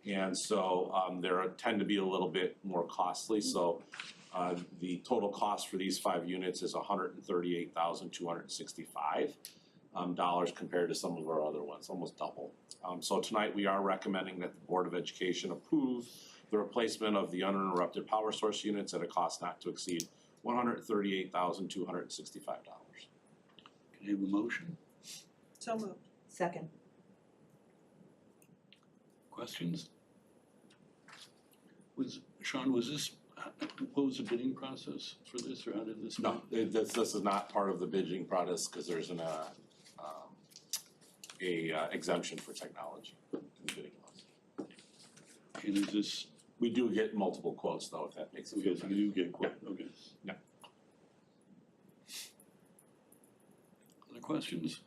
And so they tend to be a little bit more costly. So the total cost for these 5 units is $138,265 compared to some of our other ones, almost double. So tonight we are recommending that the Board of Education approve the replacement of the uninterrupted power source units at a cost not to exceed $138,265. Can I have a motion? So moved. Second. Questions? Sean, what was the bidding process for this, or how did this? No, this is not part of the bidding process because there's an exemption for technology in the bidding laws. And is this? We do get multiple quotes though, if that makes it. Okay, so you do get quote, okay. Yeah. Other questions?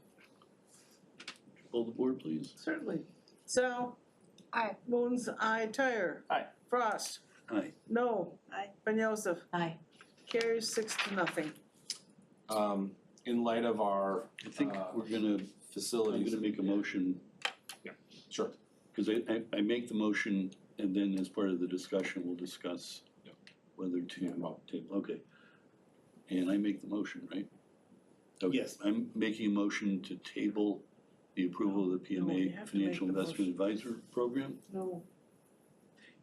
Poll the board, please. Certainly. Sal. Aye. Moons, aye. Tyre. Aye. Frost. Aye. No. Aye. Ben Joseph. Aye. Carries 6-0. In light of our I think we're gonna, facilities. I'm gonna make a motion. Yeah, sure. Because I make the motion, and then as part of the discussion, we'll discuss whether to table, okay. And I make the motion, right? Okay. Yes. I'm making a motion to table the approval of the No, we PMA have to Financial make the Investment Advisor Program. No.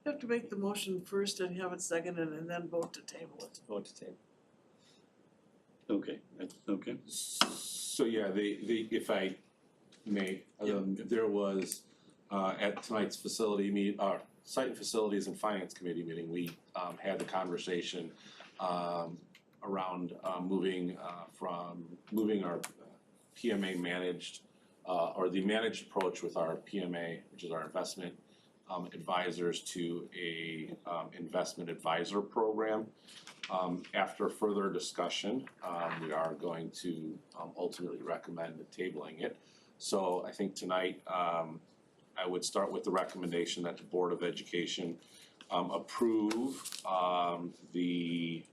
You have to make the motion first and have it seconded and then vote to table it. Vote to table. Okay, that's, okay. So yeah, if I may, there was at tonight's Site and Facilities and Finance Committee meeting, we had the conversation around moving our PMA managed or the managed approach with our PMA, which is our investment advisors, to a investment advisor program. After further discussion, we are going to ultimately recommend tabling it. So I think tonight I would start with the recommendation that the Board of Education approve the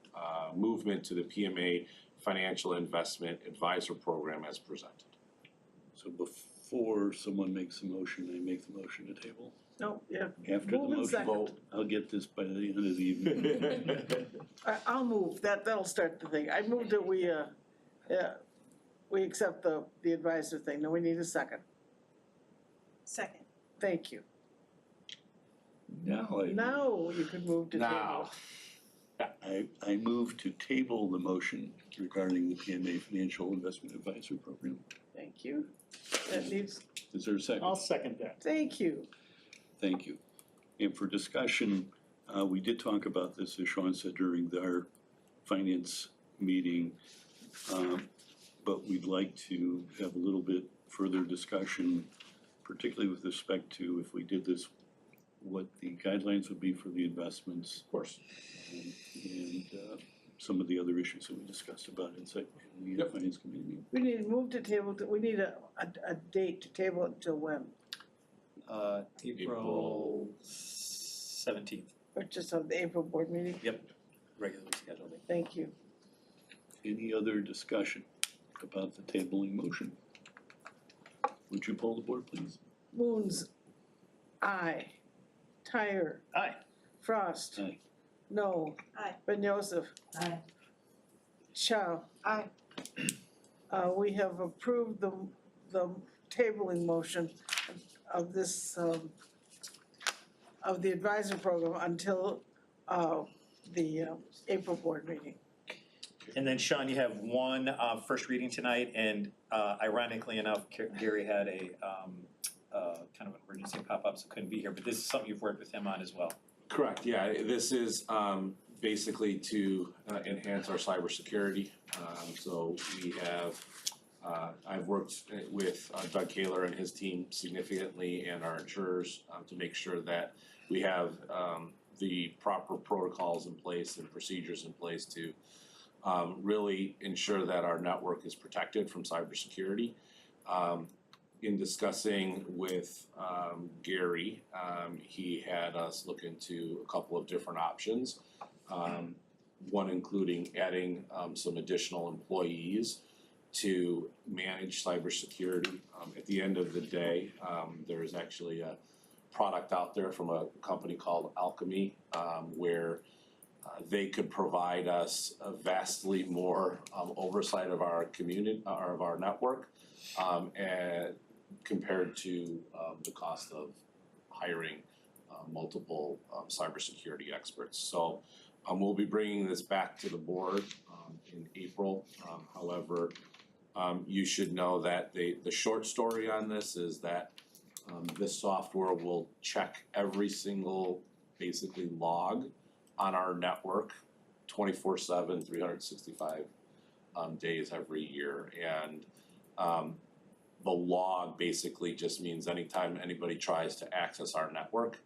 movement to the PMA Financial Investment Advisor Program as presented. So before someone makes a motion, I make the motion to table. No, yeah. After the Move and motion second. vote, I'll get this by the end of the evening. I'll move, that'll start the thing. I move that we accept the advisor thing. Now we need a second. Second. Thank you. Now Now you can move to table. Now. I move to table the motion regarding the PMA Financial Investment Advisor Program. Thank you. That needs, Is there a second? I'll second that. thank you. Thank you. And for discussion, we did talk about this, as Sean said, during our finance meeting. But we'd like to have a little bit further discussion, particularly with respect to if we did this, what the guidelines would be for the investments. Of course. And some of the other issues that we discussed about inside the finance committee meeting. We need to move to table, we need a date to table it until when? April 17th, Or just on the April board meeting? regularly scheduled. Thank you. Any other discussion about the tabling motion? Would you poll the board, please? Moons, aye. Tyre. Aye. Frost. Aye. No. Aye. Ben Joseph. Aye. Chow. Aye. We have approved the tabling motion of this, of the advisor program until, the April board meeting. And then Sean, you have one first reading tonight, and ironically enough, Gary had a kind of an emergency pop up, so couldn't be here, but this is something you've worked with him on as well. Correct, yeah, this is basically to enhance our cybersecurity. So we have, I've worked with Doug Kaler and his team significantly and our insurers to make sure that we have the proper protocols in place and procedures in place to really ensure that our network is protected from cybersecurity. In discussing with Gary, he had us look into a couple of different options. One including adding some additional employees to manage cybersecurity. At the end of the day, there is actually a product out there from a company called Alchemy where they could provide us a vastly more oversight of our community, or of our network, and compared to the cost of hiring multiple cybersecurity experts. So we'll be bringing this back to the board in April. However, you should know that the short story on this is that this software will check every single basically log on our network 24/7, 365 days every year. And the log basically just means anytime anybody tries to access our network,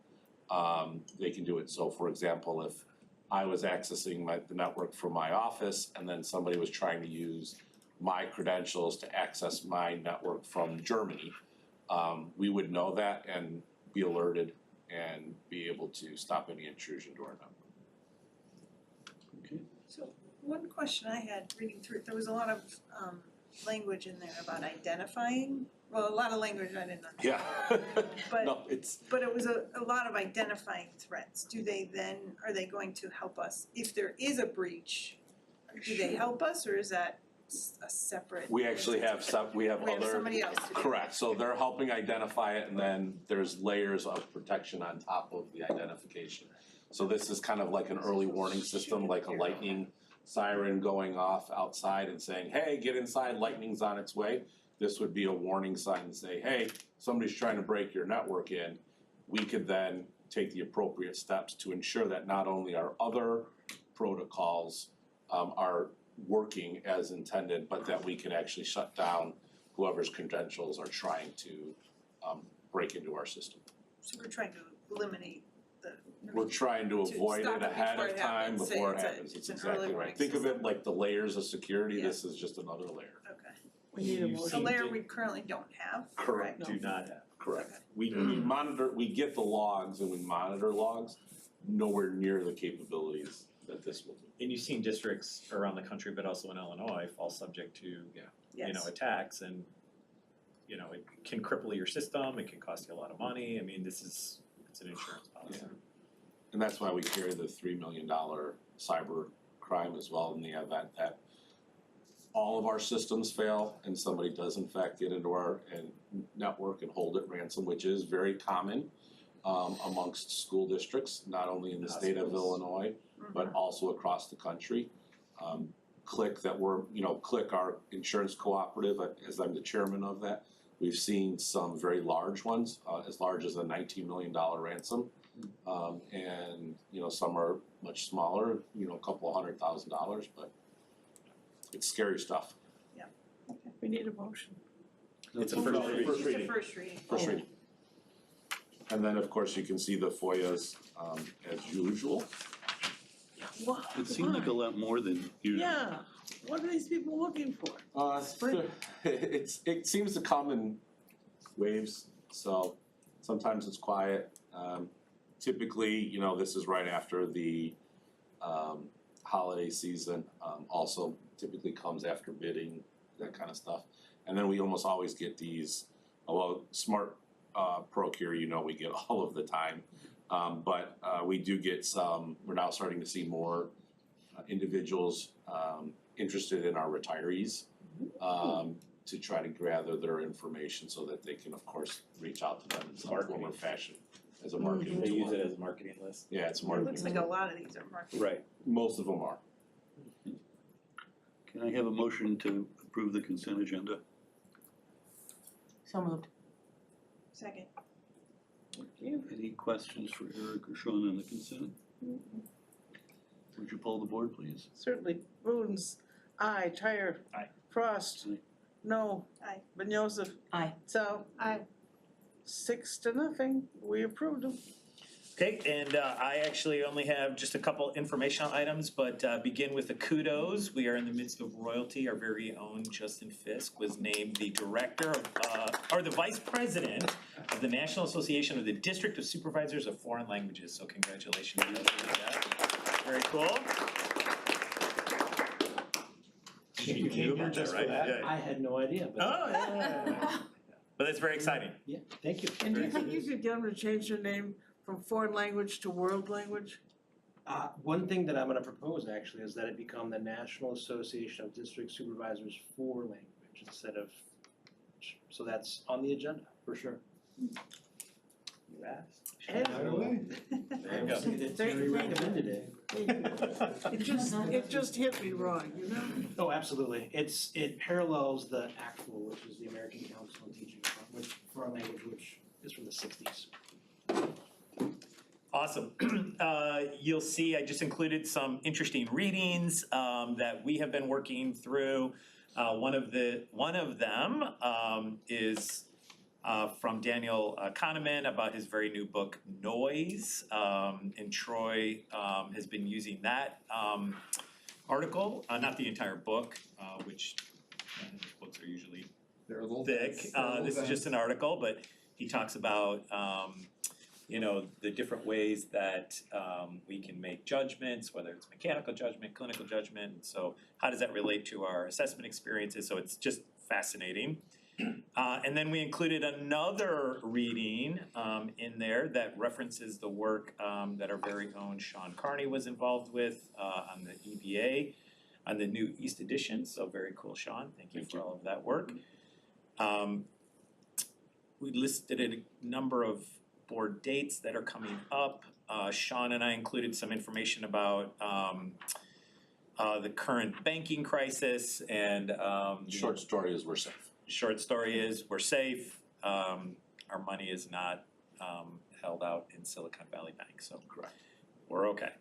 they can do it. So for example, if I was accessing the network from my office and then somebody was trying to use my credentials to access my network from Germany, we would know that and be alerted and be able to stop any intrusion to our network. Okay. So one question I had reading through, there was a lot of language in there about identifying, well, a lot of language I didn't understand. Yeah. But No, it's, but it was a lot of identifying threats. Do they then, are they going to help us if there is a breach? Do they help us, or is that a separate? we actually have we have We have other. somebody else to do it. Correct, so they're helping identify it and then there's layers of protection on top of the identification. So this is kind of like an early warning system, like a lightning siren going off outside and saying, hey, get inside, lightning's on its way. This would be a warning sign to say, hey, somebody's trying to break your network in. We could then take the appropriate steps to ensure that not only our other protocols are working as intended, but that we can actually shut down whoever's credentials are trying to break into our system. So we're trying to eliminate the. We're trying to avoid stop it it ahead before of it time, happens. before it Say happens, it's it's an exactly early right. warning Think of system. it like the layers of security, Yeah. this is just another layer. Okay. We need a motion. A layer we currently don't have. Correct. Do not have. Correct. We monitor, we get the logs and we monitor logs, nowhere near the capabilities that this will do. And you've seen districts around the country, but also in Illinois, fall subject to, you know, Yes. attacks, and, you know, it can cripple your system, it can cost you a lot of money. I mean, it's an insurance policy. Yeah. And that's why we carry the $3 million cyber crime as well in the event that all of our systems fail and somebody does in fact get into our network and hold it ransom, which is very common amongst school districts, not only in the state of Illinois, but also across the country. Click that we're, Click, our insurance cooperative, as I'm the chairman of that, we've seen some very large ones, as large as a $19 million ransom And, you know, some are much smaller, you know, a couple $100,000, but it's scary stuff. We need a motion. It's a first reading. First reading. It's a first reading. First reading. And then, of course, you can see the FOIAs, as usual. What? It seemed like a lot more than usual. Yeah, what are these people looking for? It seems to come in waves, so sometimes it's quiet. Typically, you know, this is right after the holiday season. Also typically comes after bidding, that kind of stuff. And then we almost always get these, smart procure, you know, we get all of the time. But we do get some, we're now starting to see more individuals interested in our retirees to try to gather their information so that they can, of course, reach out to them in some form or fashion as a marketing They tool. use it as a marketing list. Yeah, it's a It marketing looks like tool. a lot of these are marketing. Right. Most of them are. Can I have a motion to approve the consent agenda? So moved. Second. Any questions for Eric or Sean on the consent? Would you poll the board, please? Certainly. Boones, aye. Tyre. Aye. Frost. Aye. No. Aye. Ben Joseph. Aye. So. Aye. 6-0. We approved them. Okay, and I actually only have just a couple informational items, but begin with the kudos. We are in the midst of royalty. Our very own Justin Fisk was named the director of, or the vice president of the National Association of the District of Supervisors of Foreign Languages. So congratulations, Justin, on that. Very cool. You knew about that, right? Yeah. I had no idea, but. Oh, yeah. But that's very exciting. Yeah, thank you. And do you think you could get them to change their name from foreign language to world language? One thing that I'm gonna propose actually is that it become the National Association of District Supervisors for Language instead of, so that's on the agenda, for sure. You asked. And- There you go. It's very recommended it. It just hit me wrong, you know? Oh, absolutely. It parallels the ACTFL, which is the American Council on Teaching Foreign Language, which is from the 60s. Awesome. You'll see I just included some interesting readings that we have been working through. One of them is from Daniel Kahneman about his very new book, Noise. And Troy has been using that article, not the entire book, which his books are usually They're a little thick. This is just an article, but he talks about you know, the different ways that we can make judgments, whether it's mechanical judgment, clinical judgment. So how does that relate to our assessment experiences? So it's just fascinating. And then we included another reading in there that references the work that our very own Sean Carney was involved with on the EBA, on the new East Edition. So very cool, Sean. Thank you for all of that work. We listed a number of board dates that are coming up. Sean and I included some information about the current banking crisis and Short story is we're safe. Short story is we're safe. Our money is not held out in Silicon Valley Bank, so Correct. we're okay.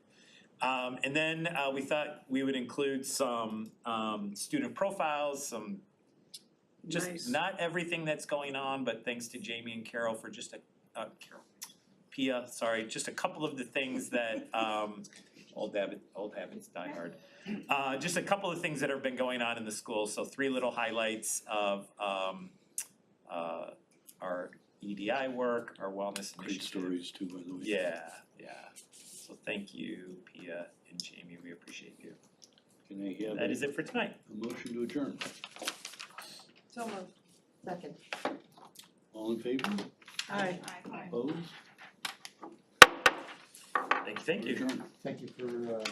And then we thought we would include some student profiles, some just Nice. not everything that's going on, but thanks to Jamie and Carol for just Pia, sorry, just a couple of the things that old habits die hard. Just a couple of things that have been going on in the school. So 3 little highlights of our EDI work, our wellness Great initiative. stories too, by the way. Yeah. So thank you, Pia and Jamie. We appreciate you. Can I have That is it for tonight. a motion to adjourn? So moved. Second. All in favor? Aye. Opposed? Thank you. Adjourned. Thank you for